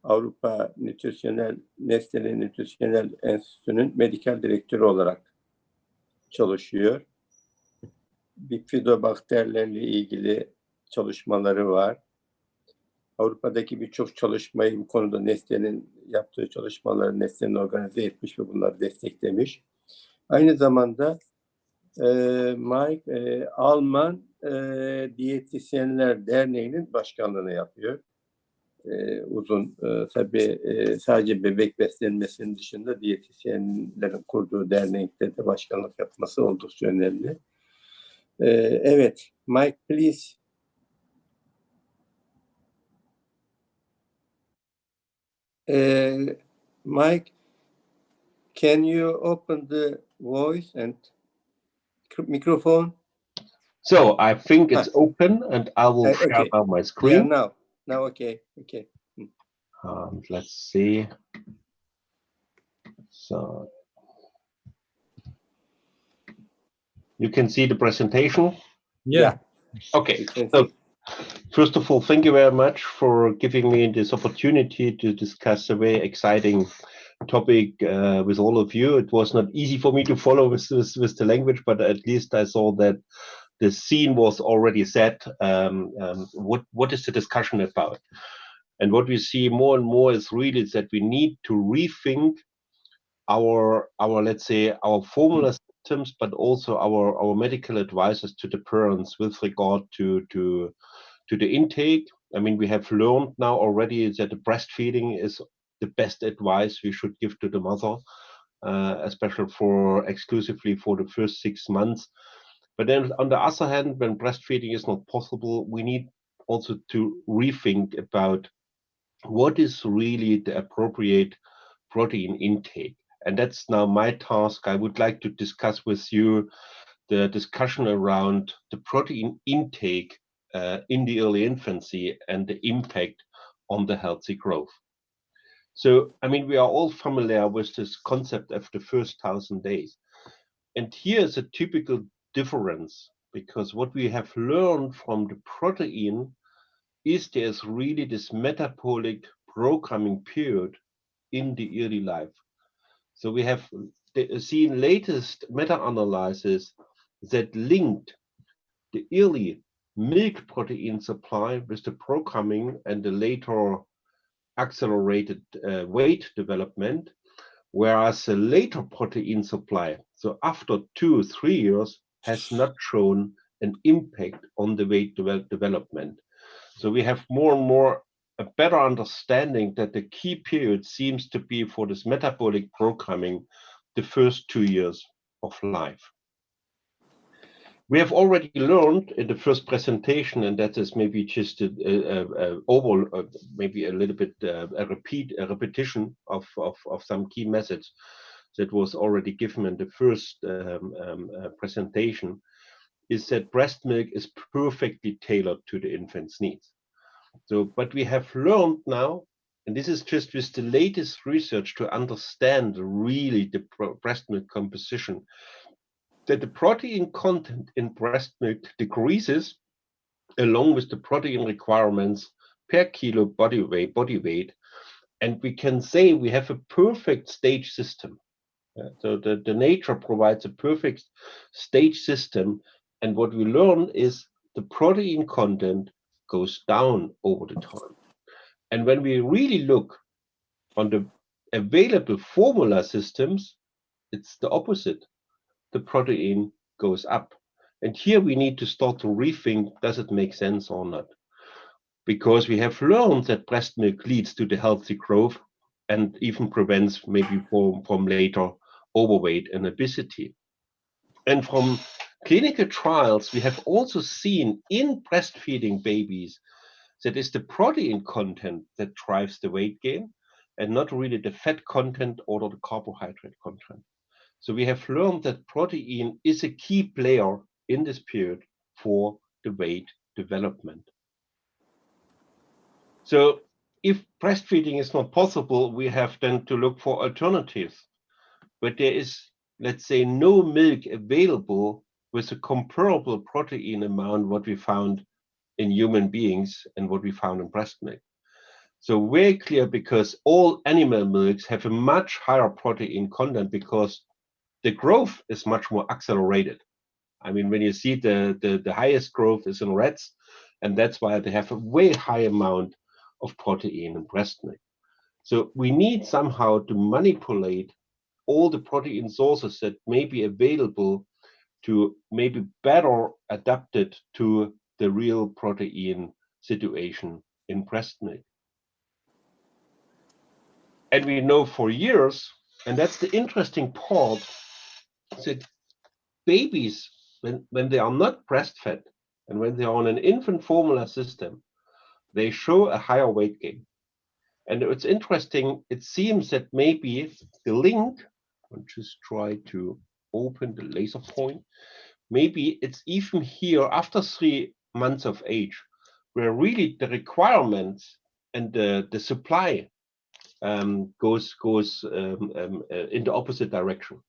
Avrupa Nestle Nütrisyonel Enstitüsü'nün medikal direktörü olarak çalışıyor. Bifidobakterlerle ilgili çalışmaları var. Avrupa'daki birçok çalışmayı bu konuda Nestle'nin yaptığı çalışmaları Nestle'nin organize etmiş ve bunları desteklemiş. Aynı zamanda Mike Alman Diyetisyenler Derneği'nin başkanlığını yapıyor. Uzun tabii sadece bebek beslenmesinin dışında diyetisyenlerin kurduğu dernekte de başkanlık yapması oldukça önemli. Evet, Mike, please. Mike, can you open the voice and microphone? So I think it's open, and I will share okay. now my screen. Yeah, now okay. Let's see. So you can see the presentation. Yeah. Okay. So first of all, thank you very much for giving me this opportunity to discuss a very exciting topic with all of you. It was not easy for me to follow with the language, but at least I saw that the scene was already set. What is the discussion about? And what we see more and more is really that we need to rethink our let's say our formula systems, but also our medical advices to the parents with regard to the intake. I mean, we have learned now already that the breastfeeding is the best advice we should give to the mother, especially exclusively for the first 6 months. But then on the other hand, when breastfeeding is not possible, we need also to rethink about what is really the appropriate protein intake. And that's now my task. I would like to discuss with you the discussion around the protein intake in the early infancy and the impact on the healthy growth. So, I mean, we are all familiar with this concept of the first 1,000 days. And here is a typical difference, because what we have learned from the protein is there's really this metabolic programming period in the early life. So we have seen latest meta-analysis that linked the early milk protein supply with the programming and the later accelerated weight development, whereas the later protein supply, so after 2-3 years, has not shown an impact on the weight development. So we have more and more a better understanding that the key period seems to be for this metabolic programming the first 2 years of life. We have already learned in the first presentation, and that is maybe just overall, maybe a little bit a repetition of some key message that was already given in the first presentation, is that breast milk is perfectly tailored to the infant's needs. So, but we have learned now, and this is just with the latest research to understand really the breast milk composition, that the protein content in breast milk decreases along with the protein requirements per kilo body weight. And we can say we have a perfect stage system. So the nature provides a perfect stage system. And what we learn is the protein content goes down over the time. And when we really look on the available formula systems, it's the opposite. The protein goes up. And here we need to start to rethink, does it make sense or not? Because we have learned that breast milk leads to the healthy growth and even prevents maybe from later overweight and obesity. And from clinical trials, we have also seen in breastfeeding babies that it's the protein content that drives the weight gain and not really the fat content or the carbohydrate content. So we have learned that protein is a key player in this period for the weight development. So if breastfeeding is not possible, we have then to look for alternatives. But there is, let's say, no milk available with a comparable protein amount what we found in human beings and what we found in breast milk. So very clear, because all animal milks have a much higher protein content because the growth is much more accelerated. I mean, when you see the highest growth is in rats, and that's why they have a way high amount of protein in breast milk. So we need somehow to manipulate all the protein sources that may be available to maybe better adapted to the real protein situation in breast milk. And we know for years, and that's the interesting part, that babies, when they are not breastfed and when they are on an infant formula system, they show a higher weight gain. And it's interesting, it seems that maybe the link, I'll just try to open the laser point, maybe it's even here after 3 months of age, where really the requirements and the supply goes in the opposite direction.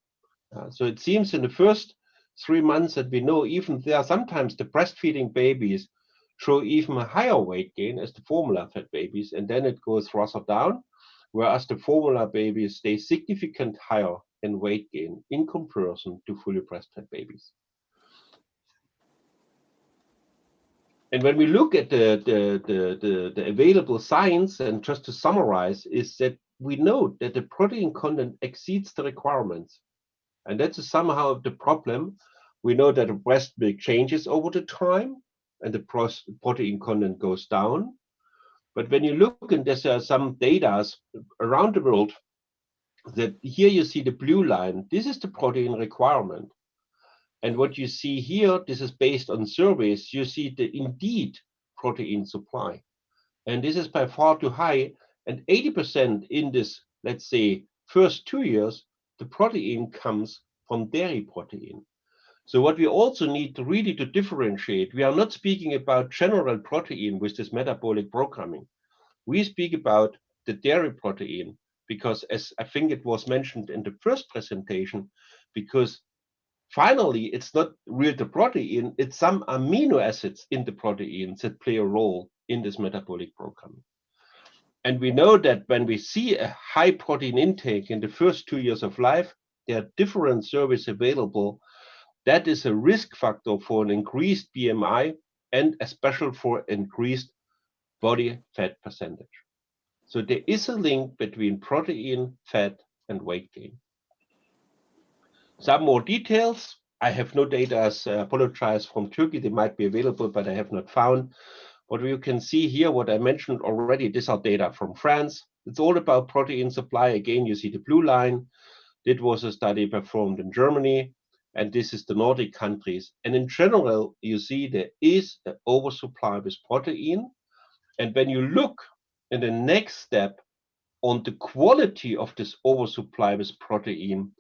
So it seems in the first 3 months that we know, even there, sometimes the breastfeeding babies show even a higher weight gain as the formula-fed babies, and then it goes rather down, whereas the formula babies stay significantly higher in weight gain in comparison to fully breastfed babies. And when we look at the available science, and just to summarize, is that we know that the protein content exceeds the requirements. And that's somehow the problem. We know that the breast milk changes over the time and the protein content goes down. But when you look, and there's some data around the world, that here you see the blue line, this is the protein requirement. And what you see here, this is based on surveys, you see the indeed protein supply. And this is by far too high. And 80% in this, let's say, first 2 years, the protein comes from dairy protein. So what we also need to really to differentiate, we are not speaking about general protein with this metabolic programming. We speak about the dairy protein, because as I think it was mentioned in the first presentation, because finally it's not real the protein, it's some amino acids in the proteins that play a role in this metabolic program. And we know that when we see a high protein intake in the first 2 years of life, there are different services available. That is a risk factor for an increased BMI and especially for increased body fat percentage. So there is a link between protein, fat, and weight gain. Some more details. I have no data, I apologize, from Turkey. They might be available, but I have not found. What you can see here, what I mentioned already, these are data from France. It's all about protein supply. Again, you see the blue line. It was a study performed in Germany, and this is the Nordic countries. And in general, you see there is an oversupply with protein. And when you look in the next step on the quality of this oversupply with protein,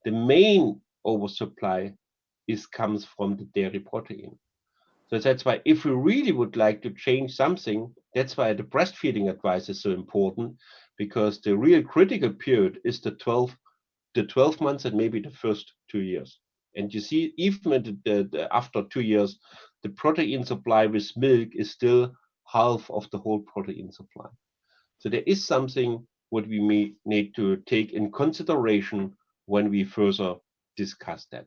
the main oversupply comes from the dairy protein. So that's why if we really would like to change something, that's why the breastfeeding advice is so important, because the real critical period is the 12 months and maybe the first 2 years. And you see, even after 2 years, the protein supply with milk is still half of the whole protein supply. So there is something what we may need to take in consideration when we further discuss that.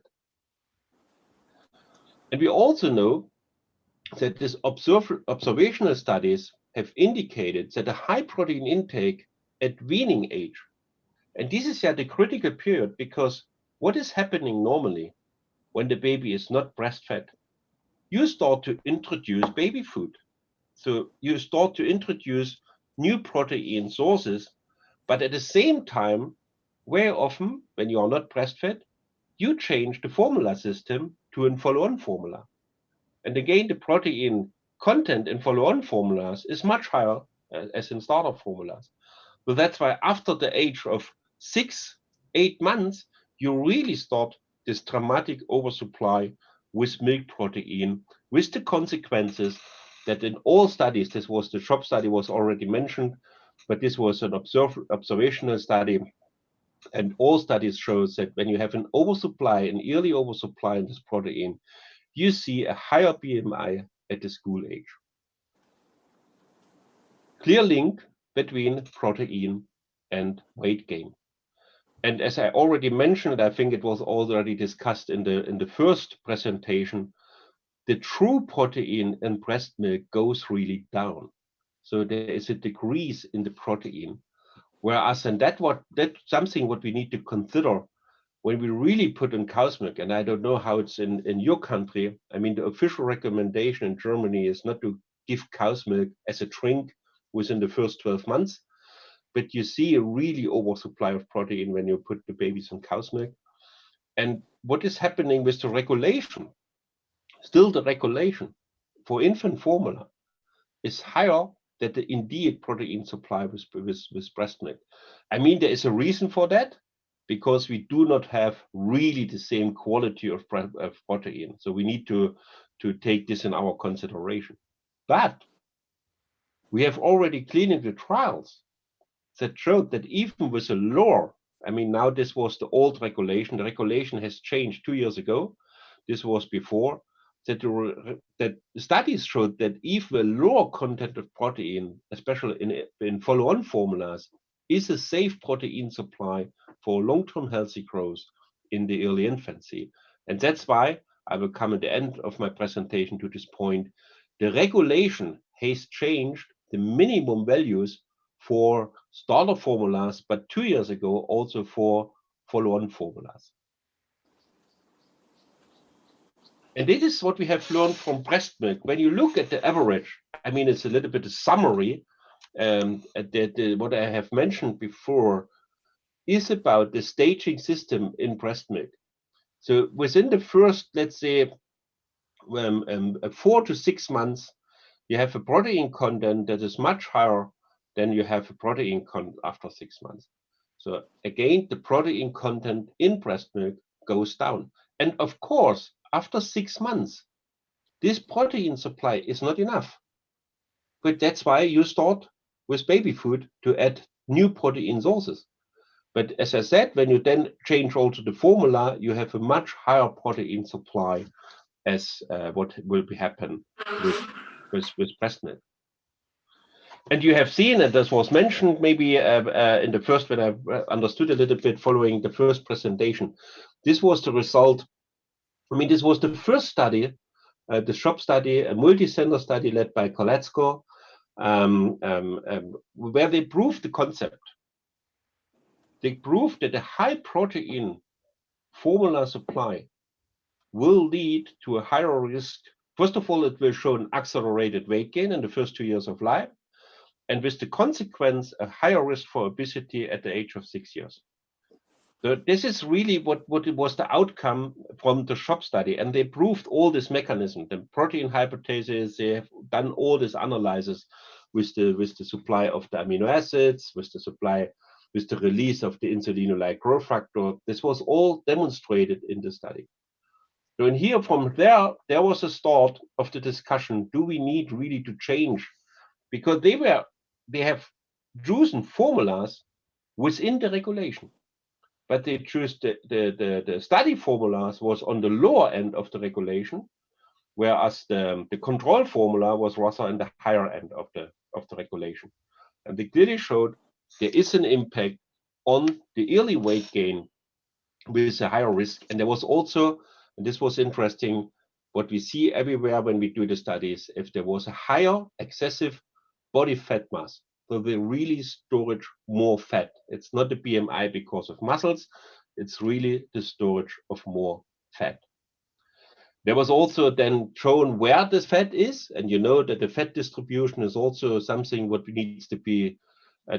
And we also know that these observational studies have indicated that a high protein intake at weaning age, and this is the critical period, because what is happening normally when the baby is not breastfed, you start to introduce baby food. So you start to introduce new protein sources, but at the same time, very often when you are not breastfed, you change the formula system to a follow-on formula. And again, the protein content in follow-on formulas is much higher as in starter formulas. So that's why after the age of 6-8 months, you really start this dramatic oversupply with milk protein, with the consequences that in all studies, this was the shop study was already mentioned, but this was an observational study. And all studies show that when you have an oversupply, an early oversupply in this protein, you see a higher BMI at the school age. Clear link between protein and weight gain. And as I already mentioned, I think it was already discussed in the first presentation, the true protein in breast milk goes really down. So there is a decrease in the protein. Whereas, and that's something what we need to consider when we really put in cow's milk, and I don't know how it's in your country. I mean, the official recommendation in Germany is not to give cow's milk as a drink within the first 12 months, but you see a really oversupply of protein when you put the babies on cow's milk. And what is happening with the regulation? Still the regulation for infant formula is higher than the indeed protein supply with breast milk. I mean, there is a reason for that, because we do not have really the same quality of protein. So we need to take this in our consideration. But we have already clinical trials that showed that even with a lower, I mean, now this was the old regulation. The regulation has changed 2 years ago. This was before. That studies showed that even a lower content of protein, especially in follow-on formulas, is a safe protein supply for long-term healthy growth in the early infancy. And that's why I will come at the end of my presentation to this point. The regulation has changed the minimum values for starter formulas, but 2 years ago also for follow-on formulas. And this is what we have learned from breast milk. When you look at the average, I mean, it's a little bit a summary. What I have mentioned before is about the staging system in breast milk. So within the first, let's say, 4 to 6 months, you have a protein content that is much higher than you have a protein content after 6 months. So again, the protein content in breast milk goes down. And of course, after 6 months, this protein supply is not enough. But that's why you start with baby food to add new protein sources. But as I said, when you then change also the formula, you have a much higher protein supply as what will be happen with breast milk. And you have seen, and this was mentioned maybe in the first, when I understood a little bit following the first presentation, this was the result. I mean, this was the first study, the SHOP study, a multi-center study led by Kolecko, where they proved the concept. They proved that a high protein formula supply will lead to a higher risk. First of all, it will show an accelerated weight gain in the first 2 years of life, and with the consequence, a higher risk for obesity at the age of 6 years. So this is really what it was the outcome from the SHOP study, and they proved all this mechanism, the protein hypothesis. They have done all this analysis with the supply of the amino acids, with the release of the insulin-like growth factor. This was all demonstrated in the study. So in here, from there was a start of the discussion. Do we need really to change? Because they have chosen formulas within the regulation, but they choose the study formulas was on the lower end of the regulation, whereas the control formula was rather in the higher end of the regulation. And they clearly showed there is an impact on the early weight gain with a higher risk. And there was also, and this was interesting, what we see everywhere when we do the studies, if there was a higher excessive body fat mass, so they really storage more fat. It's not the BMI because of muscles, it's really the storage of more fat. There was also then shown where this fat is, and you know that the fat distribution is also something what needs to be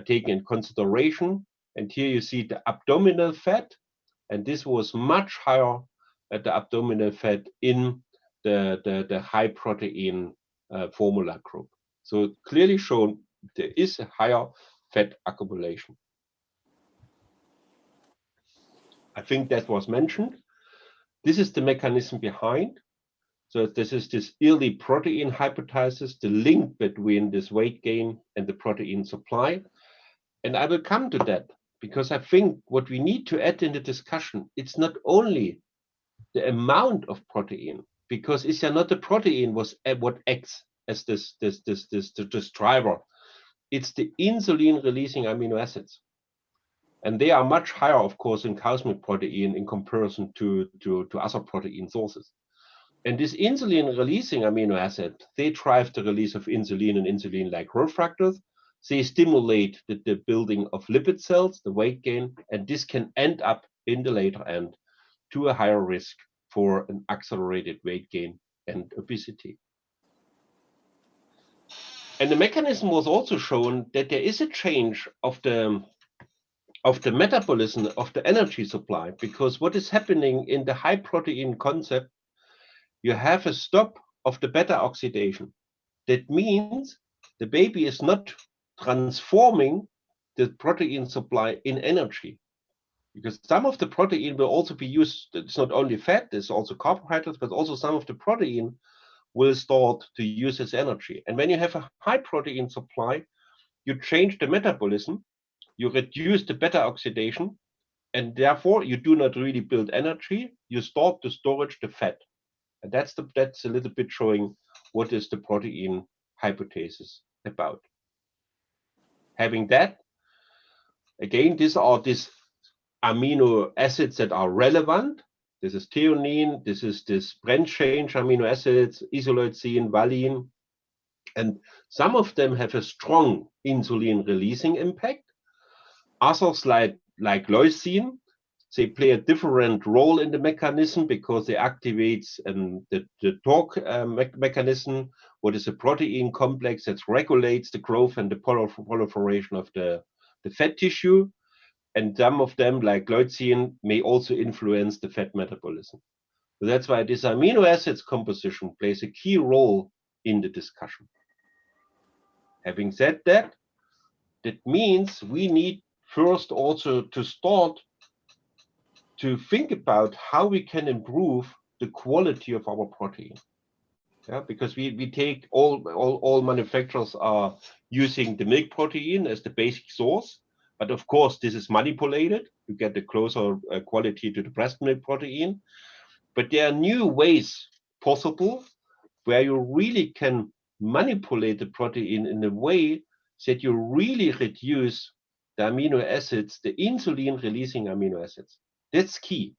taken in consideration. And here you see the abdominal fat, and this was much higher at the abdominal fat in the high protein formula group. So clearly shown there is a higher fat accumulation. I think that was mentioned. This is the mechanism behind. So this is this early protein hypothesis, the link between this weight gain and the protein supply. And I will come to that because I think what we need to add in the discussion, it's not only the amount of protein, because it's not the protein was what acts as this driver. It's the insulin releasing amino acids. And they are much higher, of course, in cow's milk protein in comparison to other protein sources. And this insulin releasing amino acid, they drive the release of insulin and insulin-like growth factors. They stimulate the building of lipid cells, the weight gain, and this can end up in the later end to a higher risk for an accelerated weight gain and obesity. And the mechanism was also shown that there is a change of the metabolism of the energy supply, because what is happening in the high protein concept, you have a stop of the beta oxidation. That means the baby is not transforming the protein supply in energy, because some of the protein will also be used. It's not only fat, there's also carbohydrates, but also some of the protein will start to use as energy. And when you have a high protein supply, you change the metabolism, you reduce the beta oxidation, and therefore you do not really build energy, you start to storage the fat. And that's a little bit showing what is the protein hypothesis about. Having that, again, these are these amino acids that are relevant. This is threonine, this is this branch change amino acids, isoleucine, valine, and some of them have a strong insulin releasing impact. Others like leucine, they play a different role in the mechanism because they activate the TORC mechanism, what is a protein complex that regulates the growth and the proliferation of the fat tissue. And some of them, like leucine, may also influence the fat metabolism. So that's why this amino acids composition plays a key role in the discussion. Having said that, that means we need first also to start to think about how we can improve the quality of our protein. Yeah, because we take all manufacturers are using the milk protein as the basic source, but of course this is manipulated to get the closer quality to the breast milk protein. But there are new ways possible where you really can manipulate the protein in a way that you really reduce the amino acids, the insulin releasing amino acids. That's key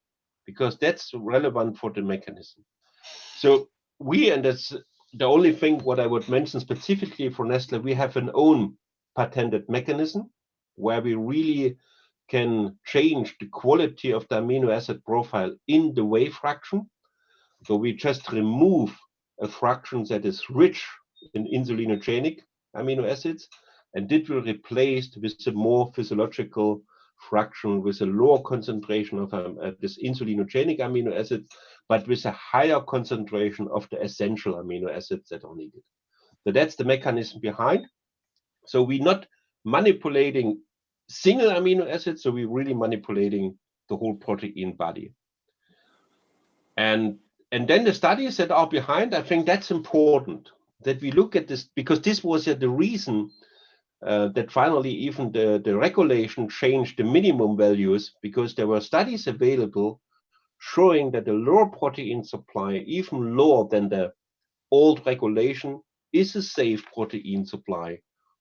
because that's relevant for the mechanism. So and that's the only thing what I would mention specifically for Nestle, we have an own patented mechanism where we really can change the quality of the amino acid profile in the whey fraction. So we just remove a fraction that is rich in insulinogenic amino acids, and it will replace with a more physiological fraction with a lower concentration of this insulinogenic amino acids, but with a higher concentration of the essential amino acids that are needed. So that's the mechanism behind. So we're not manipulating single amino acids, so we're really manipulating the whole protein body. And then the studies that are behind, I think that's important that we look at this, because this was the reason that finally even the regulation changed the minimum values, because there were studies available showing that the lower protein supply, even lower than the old regulation, is a safe protein supply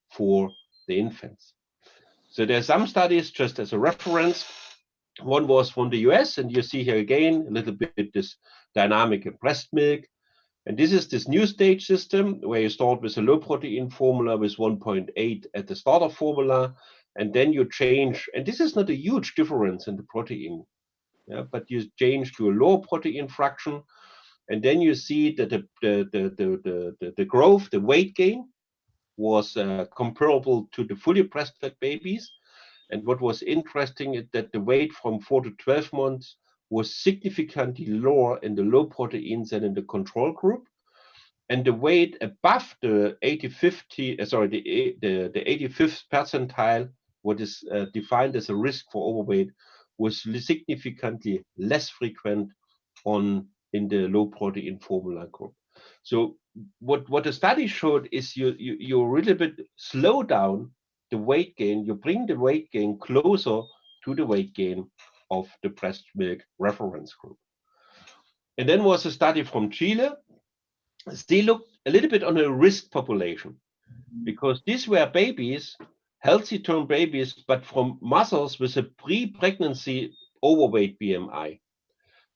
for the infants. So there are some studies, just as a reference. One was from the US, and you see here again a little bit this dynamic in breast milk. And this is this new stage system where you start with a low protein formula with 1.8 at the starter formula, and then you change. And this is not a huge difference in the protein, but you change to a low protein fraction, and then you see that the growth, the weight gain, was comparable to the fully breastfed babies. And what was interesting is that the weight from 4 to 12 months was significantly lower in the low proteins than in the control group. And the weight above the 85th percentile, what is defined as a risk for overweight, was significantly less frequent in the low protein formula group. So what the study showed is you a little bit slow down the weight gain, you bring the weight gain closer to the weight gain of the breast milk reference group. And then was a study from Chile. They looked a little bit on a risk population, because these were babies, healthy term babies, but from mothers with a pre-pregnancy overweight BMI.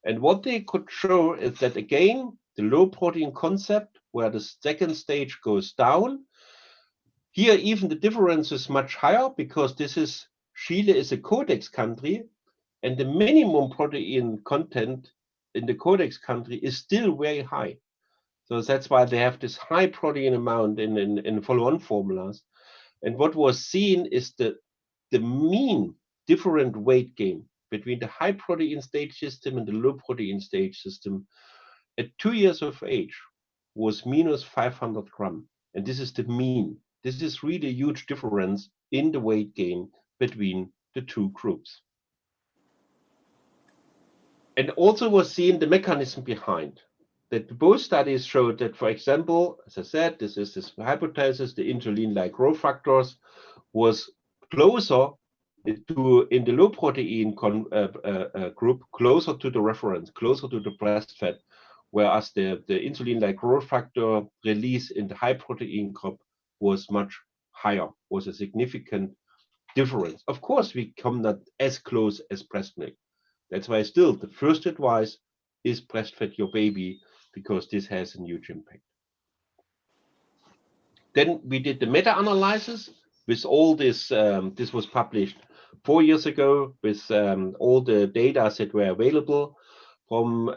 And what they could show is that, again, the low protein concept, where the second stage goes down, here even the difference is much higher, because Chile is a codex country, and the minimum protein content in the codex country is still very high. So that's why they have this high protein amount in follow-on formulas. And what was seen is the mean different weight gain between the high protein stage system and the low protein stage system at 2 years of age was minus 500 grams. And this is the mean. This is really a huge difference in the weight gain between the two groups. And also was seen the mechanism behind. That both studies showed that, for example, as I said, this is this hypothesis, the insulin-like growth factors was closer to, in the low protein group, closer to the reference, closer to the breastfed, whereas the insulin-like growth factor release in the high protein group was much higher, was a significant difference. Of course, we come not as close as breast milk. That's why still the first advice is breastfeed your baby, because this has a huge impact. Then we did the meta-analysis with all this. This was published 4 years ago with all the data that were available from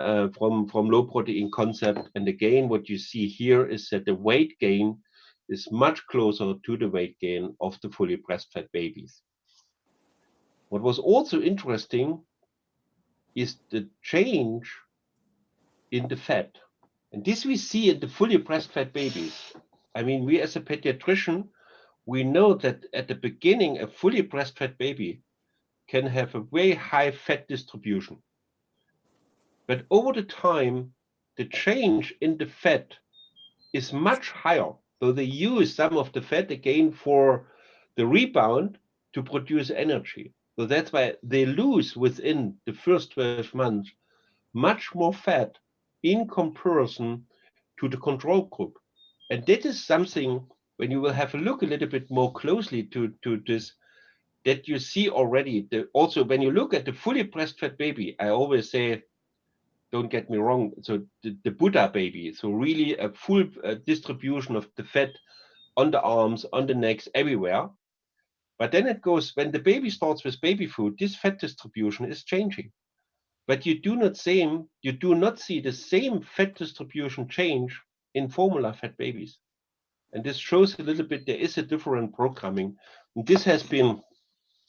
low protein concept. And again, what you see here is that the weight gain is much closer to the weight gain of the fully breastfed babies. What was also interesting is the change in the fat. And this we see in the fully breastfed babies. I mean, we as a pediatrician, we know that at the beginning, a fully breastfed baby can have a very high fat distribution. But over the time, the change in the fat is much higher. So they use some of the fat again for the rebound to produce energy. So that's why they lose within the first 12 months much more fat in comparison to the control group. And that is something, when you will have a look a little bit more closely to this, that you see already. Also, when you look at the fully breastfed baby, I always say, don't get me wrong, so the Buddha baby, so really a full distribution of the fat on the arms, on the necks, everywhere. But then it goes, when the baby starts with baby food, this fat distribution is changing. But you do not see the same fat distribution change in formula fed babies. And this shows a little bit there is a different programming. And this has been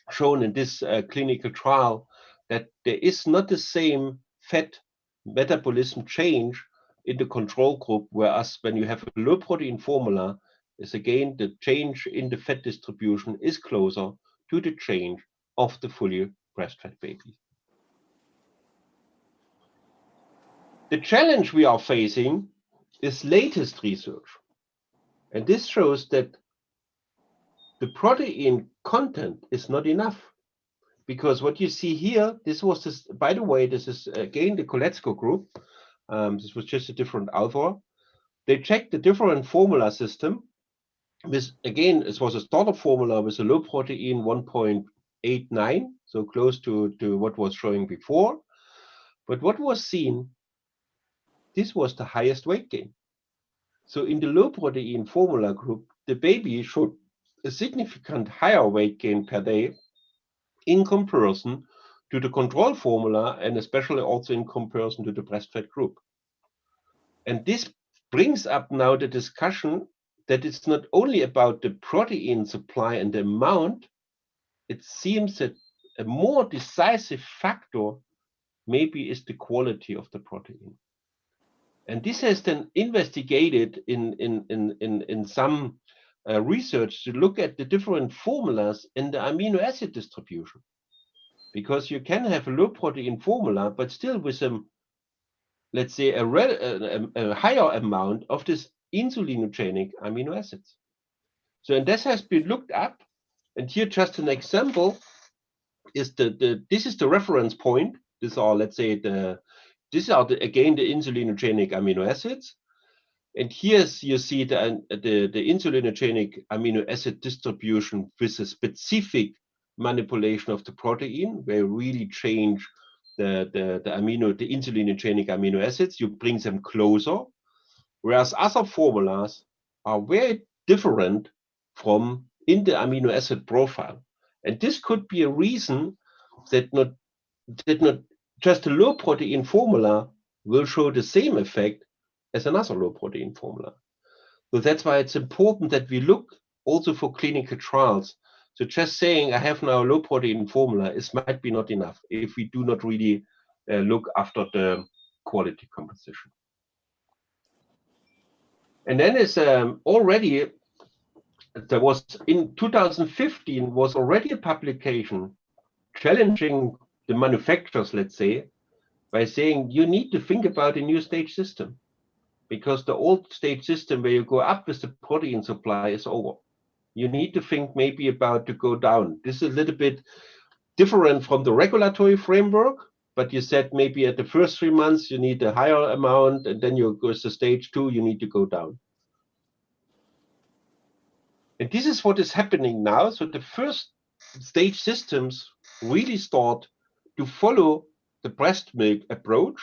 shown in this clinical trial, that there is not the same fat metabolism change in the control group, whereas when you have a low protein formula, is again the change in the fat distribution is closer to the change of the fully breastfed baby. The challenge we are facing is latest research. And this shows that the protein content is not enough. Because what you see here, this was this, by the way, this is again the Kolecko group. This was just a different author. They checked the different formula system. This again, it was a starter formula with a low protein 1.89, so close to what was showing before. But what was seen, this was the highest weight gain. So in the low protein formula group, the baby showed a significant higher weight gain per day in comparison to the control formula, and especially also in comparison to the breastfed group. And this brings up now the discussion that it's not only about the protein supply and the amount. It seems that a more decisive factor maybe is the quality of the protein. And this has then investigated in some research to look at the different formulas in the amino acid distribution. Because you can have a low protein formula, but still with some, let's say, a higher amount of this insulinogenic amino acids. So, and this has been looked up, and here just an example is this is the reference point. These are, let's say, again the insulinogenic amino acids, and here you see the insulinogenic amino acid distribution with a specific manipulation of the protein, where you really change the insulinogenic amino acids, you bring them closer, whereas other formulas are very different from in the amino acid profile. And this could be a reason that not just a low protein formula will show the same effect as another low protein formula. So that's why it's important that we look also for clinical trials. So just saying I have now a low protein formula might be not enough if we do not really look after the quality composition. And then is already, there was in 2015 was already a publication challenging the manufacturers, let's say, by saying you need to think about a new stage system, because the old stage system where you go up with the protein supply is over. You need to think maybe about to go down. This is a little bit different from the regulatory framework, but you said maybe at the first 3 months you need a higher amount, and then you go to stage 2, you need to go down. And this is what is happening now. So the first stage systems really start to follow the breast milk approach,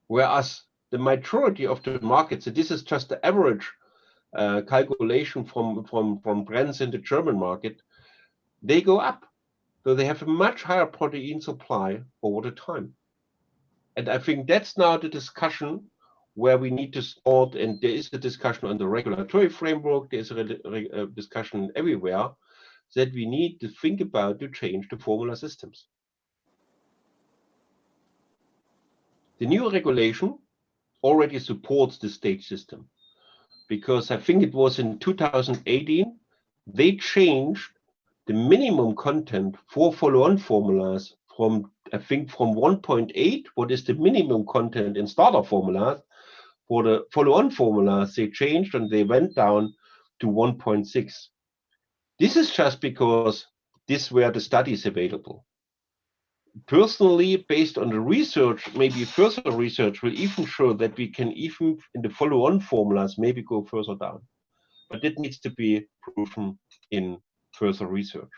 whereas the majority of the markets, so this is just the average calculation from brands in the German market, they go up. So they have a much higher protein supply over the time. And I think that's now the discussion where we need to start, and there is a discussion on the regulatory framework, there's a discussion everywhere, that we need to think about to change the formula systems. The new regulation already supports the stage system, because I think it was in 2018, they changed the minimum content for follow-on formulas from, I think, from 1.8, what is the minimum content in starter formulas, for the follow-on formulas, they changed and they went down to 1.6. This is just because these were the studies available. Personally, based on the research, maybe further research will even show that we can even in the follow-on formulas maybe go further down. But it needs to be proven in further research.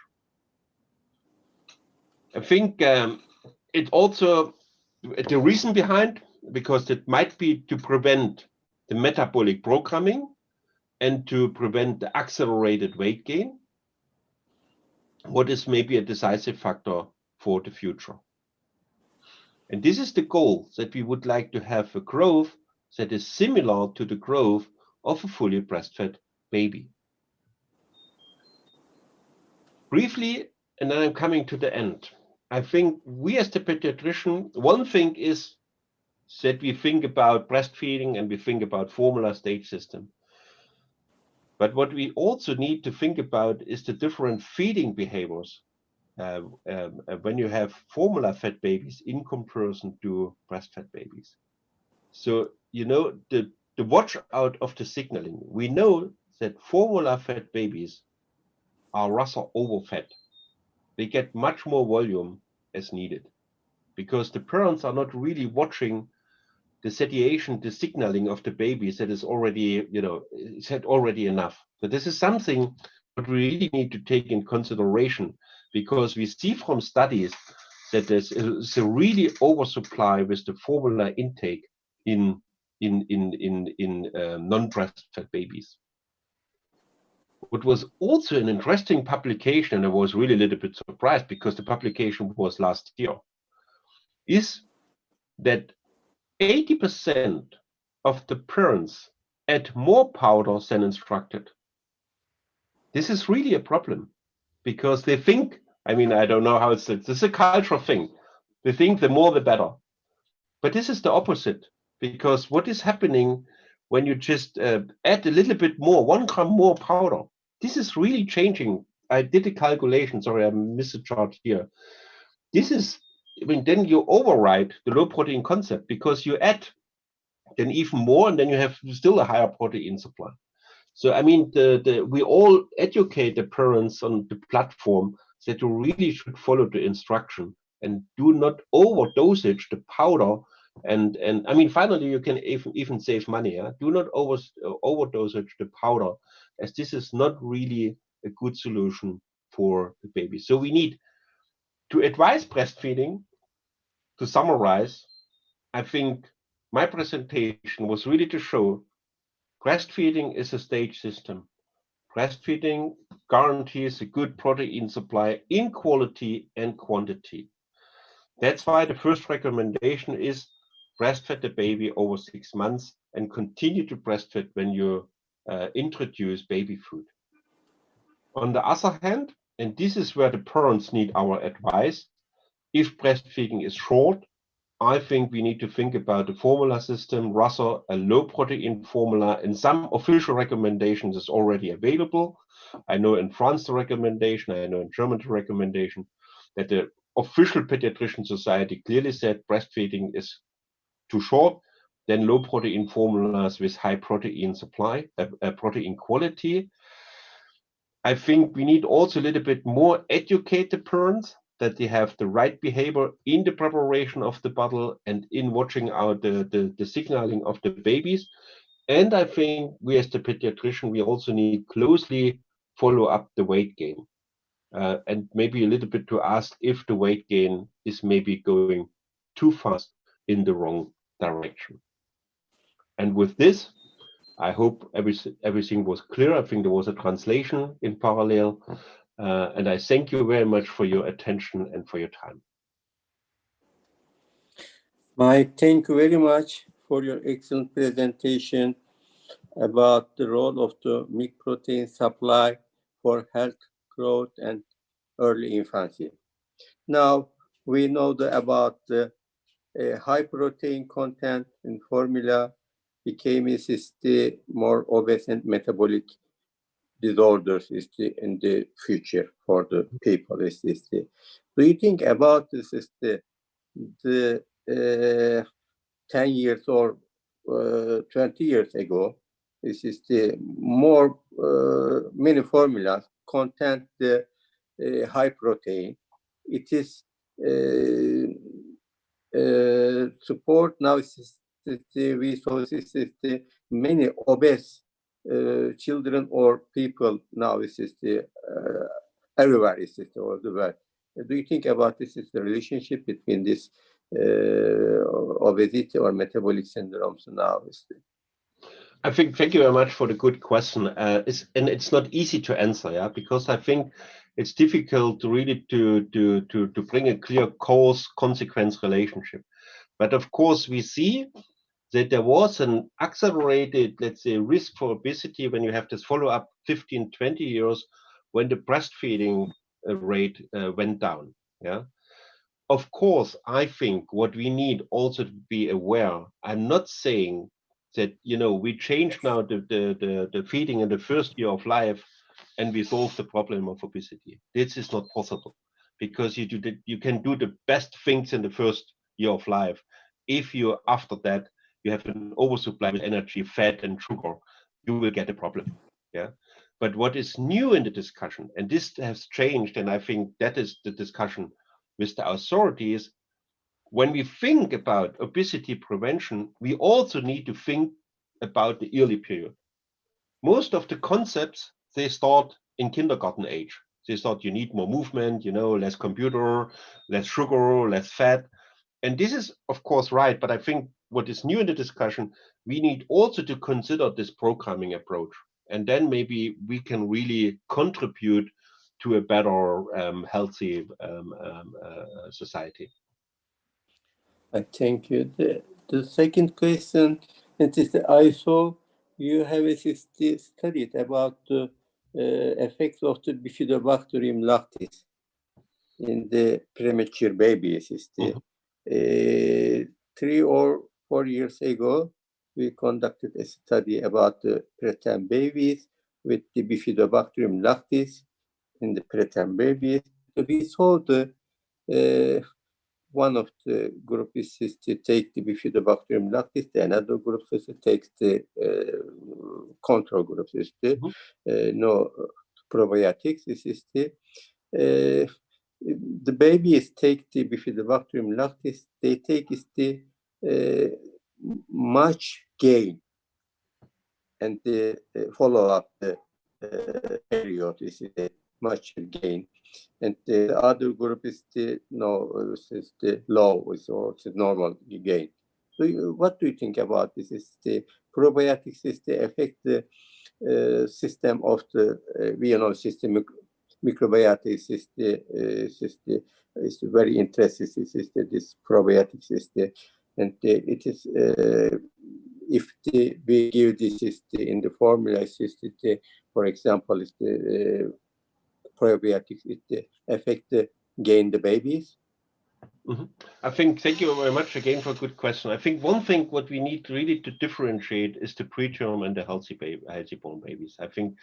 I think it also, the reason behind, because it might be to prevent the metabolic programming and to prevent the accelerated weight gain, what is maybe a decisive factor for the future. And this is the goal, that we would like to have a growth that is similar to the growth of a fully breastfed baby. Briefly, and then I'm coming to the end. I think we as the pediatrician, one thing is that we think about breastfeeding and we think about formula stage system. But what we also need to think about is the different feeding behaviors when you have formula fed babies in comparison to breastfed babies. So, you know, the watch out of the signaling. We know that formula fed babies are rather overfed. They get much more volume as needed because the parents are not really watching the satiation, the signaling of the babies that is already, you know, is had already enough. So this is something that we really need to take in consideration because we see from studies that there's a really oversupply with the formula intake in non-breastfed babies. What was also an interesting publication, and I was really a little bit surprised because the publication was last year, is that 80% of the parents add more powder than instructed. This is really a problem because they think, I mean, I don't know how it's, this is a cultural thing. They think the more the better. But this is the opposite because what is happening when you just add a little bit more, 1 gram more powder, this is really changing. I did a calculation, sorry, I missed the chart here. This is, I mean, then you override the low protein concept because you add then even more and then you have still a higher protein supply. So, I mean, we all educate the parents on the platform that you really should follow the instruction and do not overdosage the powder. And I mean, finally, you can even save money. Yeah? Do not overdosage the powder, as this is not really a good solution for the baby. So we need to advise breastfeeding. To summarize, I think my presentation was really to show breastfeeding is a stage system. Breastfeeding guarantees a good protein supply in quality and quantity. That's why the first recommendation is breastfeed the baby over 6 months and continue to breastfeed when you introduce baby food. On the other hand, and this is where the parents need our advice, if breastfeeding is short, I think we need to think about the formula system, rather a low protein formula. And some official recommendations is already available. I know in France the recommendation, I know in Germany the recommendation that the official pediatrician society clearly said breastfeeding is too short, then low protein formulas with high protein supply, protein quality. I think we need also a little bit more educate the parents that they have the right behavior in the preparation of the bottle and in watching out the signaling of the babies. And I think we as the pediatrician, we also need closely follow up the weight gain. And maybe a little bit to ask if the weight gain is maybe going too fast in the wrong direction. And with this, I hope everything was clear. I think there was a translation in parallel. And I thank you very much for your attention and for your time. Mike, thank you very much for your excellent presentation about the role of the milk protein supply for health, growth, and early infancy. Now, we know about the high protein content in formula became the more obese and metabolic disorders in the future for the people. Do you think about this the 10 years or 20 years ago, this is the more many formulas contain the high protein. It is support now we saw the many obese children or people now is the everywhere is the all the world. Do you think about this is the relationship between this obesity or metabolic syndromes now? I think, thank you very much for the good question. And it's not easy to answer, yeah, because I think it's difficult to really to bring a clear cause-consequence relationship. But of course, we see that there was an accelerated, let's say, risk for obesity when you have this follow-up 15, 20 years when the breastfeeding rate went down. Yeah. Of course, I think what we need also to be aware, I'm not saying that, you know, we change now the feeding in the first year of life and we solve the problem of obesity. This is not possible because you can do the best things in the first year of life. If you, after that, you have an oversupply with energy, fat, and sugar, you will get a problem. Yeah. But what is new in the discussion, and this has changed, and I think that is the discussion with the authorities, when we think about obesity prevention, we also need to think about the early period. Most of the concepts, they start in kindergarten age. They thought you need more movement, you know, less computer, less sugar, less fat. And this is, of course, right. But I think what is new in the discussion, we need also to consider this programming approach. And then maybe we can really contribute to a better, healthy society. Thank you. The second question, it is I saw you have studied about the effects of the Bifidobacterium lactis in the premature babies. 3 or 4 years ago, we conducted a study about the preterm babies with the Bifidobacterium lactis in the preterm babies. We saw the one of the group is to take the Bifidobacterium lactis, the another group is to take the control group is the no probiotics. This is the babies take the Bifidobacterium lactis. They take is the much gain, and the follow up the period is the much gain. And the other group is the low, or the normal gain. So what do you think about this? Is the probiotics is the affect the system of the systemic microbiotics is very interesting. This probiotics is and it is if we give this in the formula for example, is the probiotics it affect the gain the babies? I think, thank you very much again for a good question. I think one thing what we need really to differentiate is the preterm and the healthy born babies. I think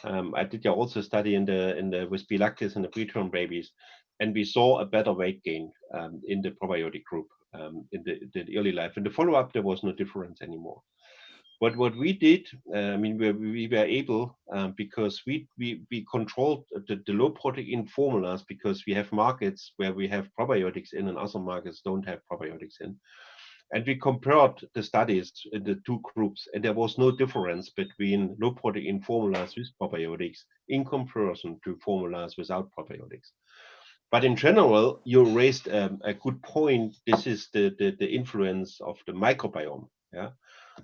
I did also study with B lactis in the preterm babies, and we saw a better weight gain in the probiotic group in the early life. In the follow-up, there was no difference anymore. But what we did, we were able, because we controlled the low protein formulas, because we have markets where we have probiotics in and other markets don't have probiotics in. And we compared the studies in the two groups, and there was no difference between low protein formulas with probiotics in comparison to formulas without probiotics. But in general, you raised a good point. This is the influence of the microbiome. Yeah.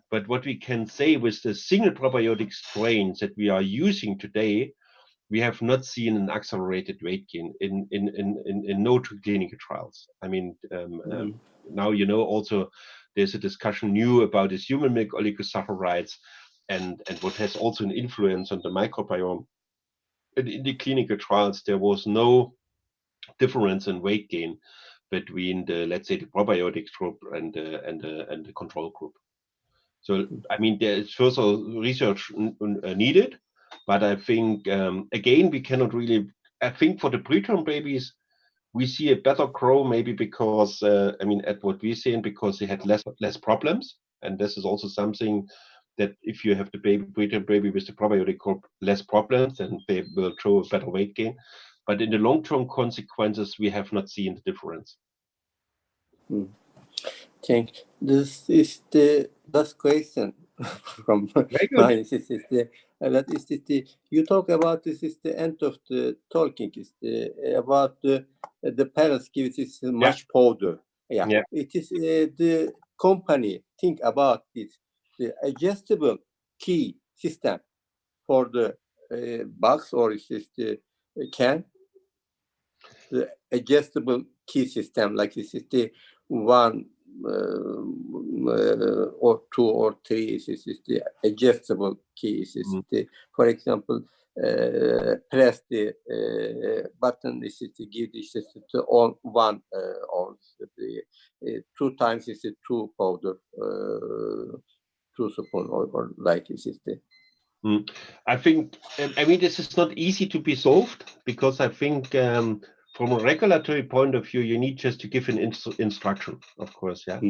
But what we can say with the single probiotic strains that we are using today, we have not seen an accelerated weight gain in no clinical trials. I mean, now you know also there's a discussion new about this human milk oligosaccharides and what has also an influence on the microbiome. And in the clinical trials, there was no difference in weight gain between the, let's say, the probiotics group and the control group. So, I mean, there is further research needed, but I think, again, we cannot really, I think for the preterm babies, we see a better grow maybe because, at what we're seeing, because they had less problems. And this is also something that if you have the baby with the probiotic, less problems, and they will show a better weight gain. But in the long-term consequences, we have not seen the difference. Thank. This is the last question from mine. You talk about this is the end of the talking. Is about the parents give this much powder. Yeah. It is the company think about this the adjustable key system for the box, or is this the can? The adjustable key system, like this is the one or two or three, is the adjustable key. Is the, for example, press the button. This is to give this on one or the two times. Is the two powder, two spoon, or like this is the. I think, I mean, this is not easy to be solved, because I think from a regulatory point of view, you need just to give an instruction, of course, yeah.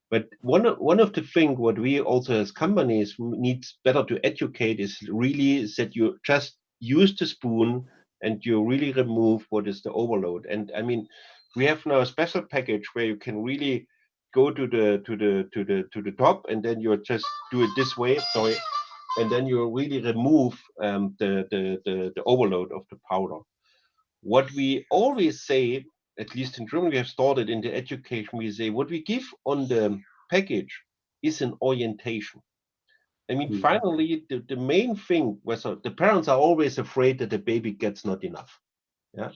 But one of the things what we also as companies need better to educate is really that you just use the spoon and you really remove what is the overload. And I mean, we have now a special package where you can really go to the top, and then you just do it this way. Sorry. And then you really remove the overload of the powder. What we always say, at least in Germany, we have started in the education, we say what we give on the package is an orientation. I mean, finally, the main thing was the parents are always afraid that the baby gets not enough. Yeah.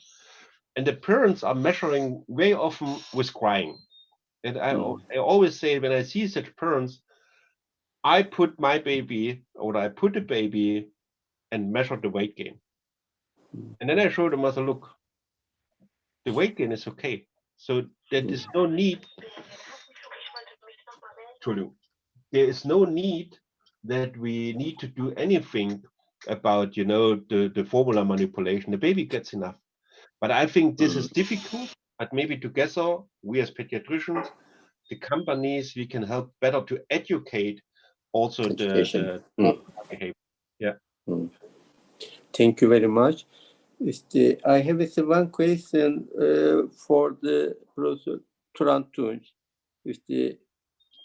And the parents are measuring very often with crying. And I always say, when I see such parents, I put my baby, or I put the baby and measure the weight gain. And then I show the mother, look, the weight gain is okay. So there is no need, there is no need that we need to do anything about, you know, the formula manipulation. The baby gets enough. But I think this is difficult, but maybe together, we as pediatricians, the companies, we can help better to educate also the behavior. Yeah. Thank you very much. I have one question for the Professor Turan Tunç.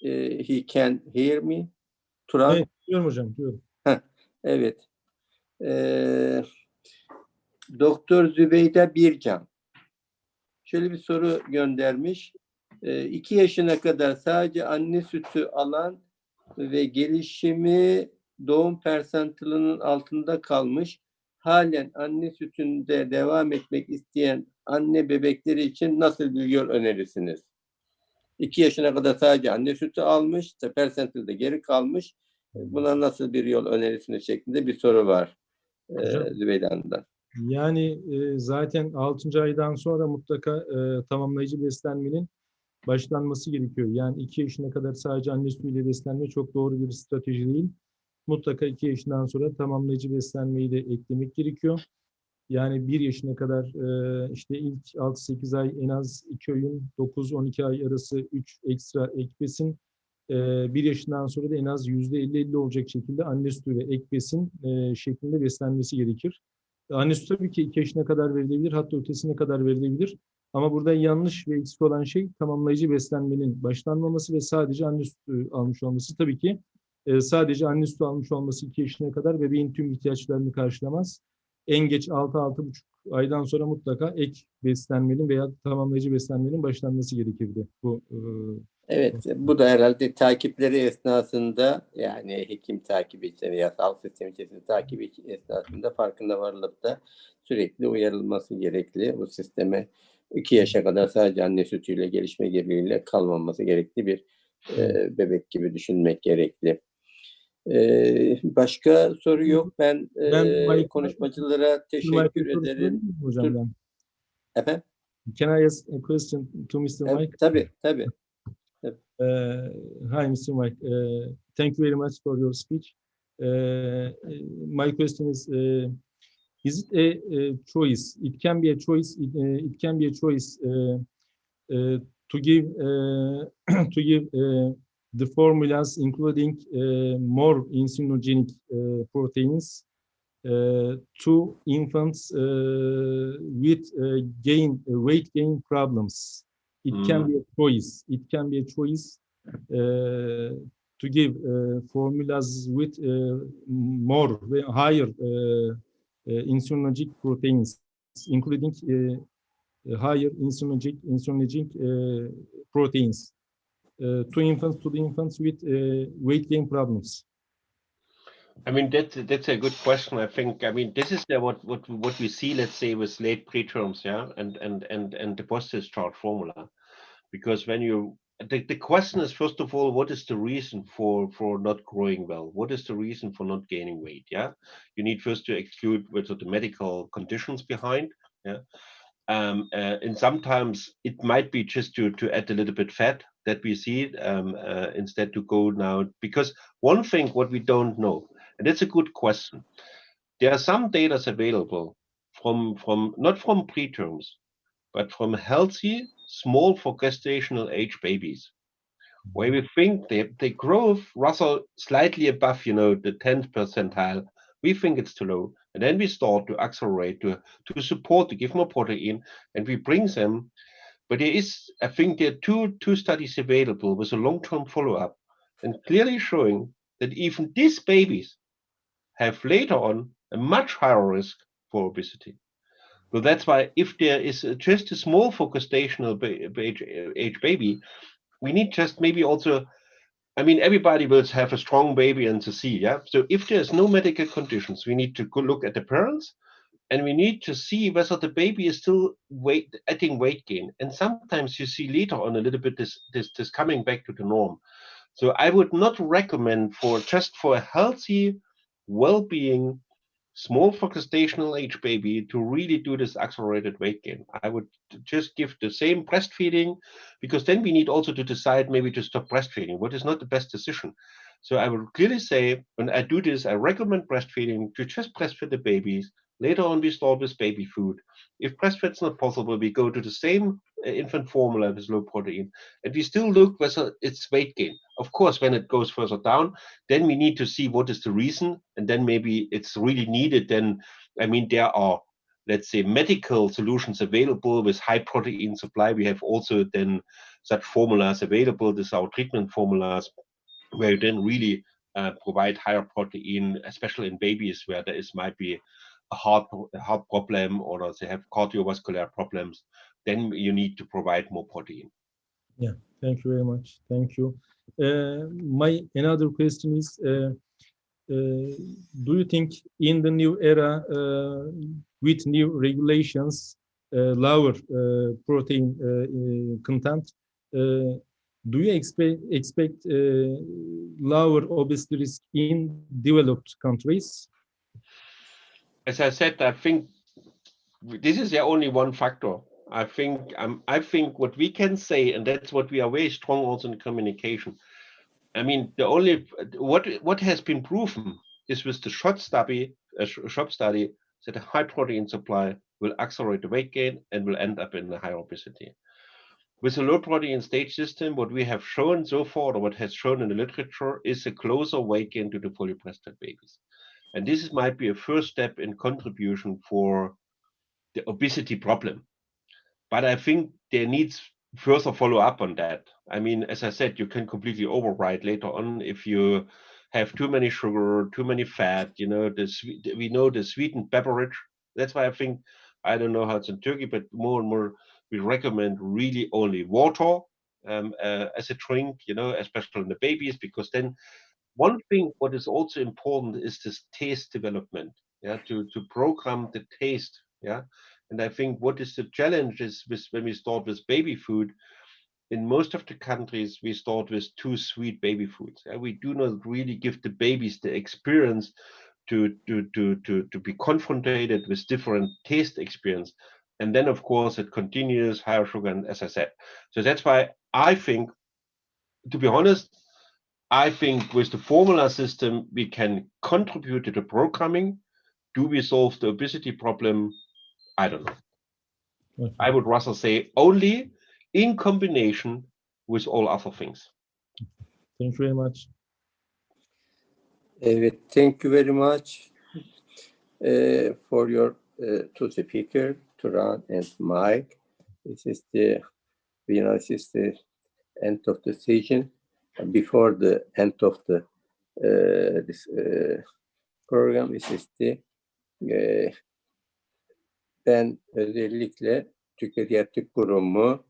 He can hear me? Turan? Evet, duyuyorum hocam, duyuyorum. Evet. Doktor Zübeyde Bircan şöyle bir soru göndermiş. 2 yaşına kadar sadece anne sütü alan ve gelişimi doğum persantilinin altında kalmış, halen anne sütünde devam etmek isteyen anne bebekleri için nasıl bir yol önerirsiniz? 2 yaşına kadar sadece anne sütü almış, persantilde geri kalmış. Buna nasıl bir yol önerirsiniz şeklinde bir soru var Zübeyde Hanım'dan. Yani zaten 6. aydan sonra mutlaka tamamlayıcı beslenmenin başlanması gerekiyor. Yani 2 yaşına kadar sadece anne sütüyle beslenme çok doğru bir strateji değil. Mutlaka 2 yaşından sonra tamamlayıcı beslenmeyi de eklemek gerekiyor. Yani 1 yaşına kadar işte ilk 6-8 ay en az 2 öğün, 9-12 ay arası 3 ekstra ek besin. 1 yaşından sonra da en az %50-50 olacak şekilde anne sütü ve ek besin şeklinde beslenmesi gerekir. Anne sütü tabii ki 2 yaşına kadar verilebilir, hatta ötesine kadar verilebilir. Ama burada yanlış ve eksik olan şey tamamlayıcı beslenmenin başlanmaması ve sadece anne sütü almış olması. Tabii ki sadece anne sütü almış olması 2 yaşına kadar bebeğin tüm ihtiyaçlarını karşılamaz. En geç 6-6,5 aydan sonra mutlaka ek beslenmenin veya tamamlayıcı beslenmenin başlanması gerekirdi. Evet, bu da herhalde takipleri esnasında, yani hekim takibi içerisinde ya sağlık sistemi içerisinde takibi esnasında farkında varılıp da sürekli uyarılması gerekli. Bu sisteme 2 yaşa kadar sadece anne sütüyle, gelişme geriliğiyle kalmaması gerekli bir bebek gibi düşünmek gerekli. Başka soru yok. Ben konuşmacılara teşekkür ederim. Hocam ben. Efendim? Can I ask a question to Mr. Mike? Tabii. Hi, Mr. Mike. Thank you very much for your speech. My question is it a choice? It can be a choice. It can be a choice to give the formulas including more insulinogenic proteins to infants with weight gain problems. It can be a choice. It can be a choice to give formulas with more higher insulinogenic proteins, including higher insulinogenic proteins to the infants with weight gain problems. I mean, that's a good question. I think, I mean, this is what we see, let's say, with late preterms, yeah, and the post-discharge formula, because when you the question is, first of all, what is the reason for not growing well? What is the reason for not gaining weight? Yeah, you need first to exclude what are the medical conditions behind. Yeah, and sometimes it might be just to add a little bit fat that we see instead to go now, because one thing what we don't know, and it's a good question. There are some data available from not from preterms, but from healthy, small for gestational age babies, where we think they grow rather slightly above, the 10th percentile. We think it's too low. And then we start to accelerate, to support, to give more protein, and we bring them. But I think there are two studies available with a long-term follow-up, and clearly showing that even these babies have later on a much higher risk for obesity. So that's why if there is just a small for gestational age baby, we need just maybe also, I mean, everybody will have a strong baby and to see, yeah? So if there's no medical conditions, we need to go look at the parents, and we need to see whether the baby is still adding weight gain. And sometimes you see later on a little bit this coming back to the norm. So I would not recommend just for a healthy, well-being, small for gestational age baby to really do this accelerated weight gain. I would just give the same breastfeeding, because then we need also to decide maybe to stop breastfeeding, what is not the best decision. So I would clearly say, when I do this, I recommend breastfeeding, to just breastfeed the babies. Later on, we start with baby food. If breastfeed's not possible, we go to the same infant formula with low protein, and we still look whether it's weight gain. Of course, when it goes further down, then we need to see what is the reason, and then maybe it's really needed. Then, I mean, there are, let's say, medical solutions available with high protein supply. We have also then such formulas available. These are our treatment formulas, where you then really provide higher protein, especially in babies where might be a heart problem, or they have cardiovascular problems. Then you need to provide more protein. Yeah, thank you very much. Thank you. My another question is, do you think in the new era, with new regulations, lower protein content, do you expect lower obesity risk in developed countries? As I said, I think this is only one factor. I think what we can say, and that's what we are very strong also in communication. I mean, the only what has been proven is with the SHOP study that a high protein supply will accelerate the weight gain and will end up in a higher obesity. With a low protein stage system, what we have shown so far, or what has shown in the literature, is a closer weight gain to the fully breastfed babies. And this might be a first step in contribution for the obesity problem. But I think there needs further follow up on that. I mean, as I said, you can completely override later on if you have too many sugar, too many fat, we know the sweetened beverage. That's why I think, I don't know how it's in Turkey, but more and more we recommend really only water as a drink, especially in the babies, because then one thing what is also important is this taste development, to program the taste, and I think what is the challenge is when we start with baby food, in most of the countries we start with too sweet baby foods. We do not really give the babies the experience to be confronted with different taste experience, and then of course it continues higher sugar, and as I said, so that's why I think, to be honest, I think with the formula system, we can contribute to the programming. Do we solve the obesity problem? I don't know. Okay. I would rather say only in combination with all other things. Thank you very much. Evet, thank you very much for your two speaker, Turan and Mike. This is the end of the session. Before the end of the this program, this is the ben özellikle Türk Pediatrik Kurumu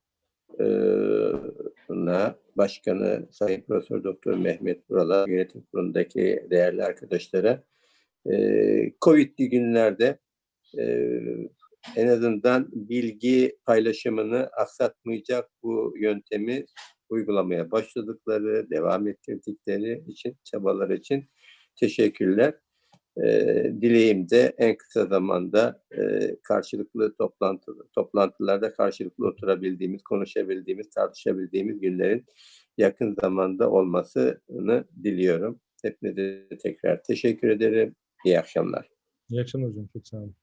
Başkanı Sayın Profesör Doktor Mehmet Vural'a, yönetim kurulundaki değerli arkadaşlara Covid'li günlerde en azından bilgi paylaşımını aksatmayacak bu yöntemi uygulamaya başladıkları, devam ettirdikleri için, çabalar için teşekkürler. Dileğim de en kısa zamanda karşılıklı toplantılarda karşılıklı oturabildiğimiz, konuşabildiğimiz, tartışabildiğimiz günlerin yakın zamanda olmasını diliyorum. Hepinize tekrar teşekkür ederim. İyi akşamlar. İyi akşamlar hocam. Çok sağ olun.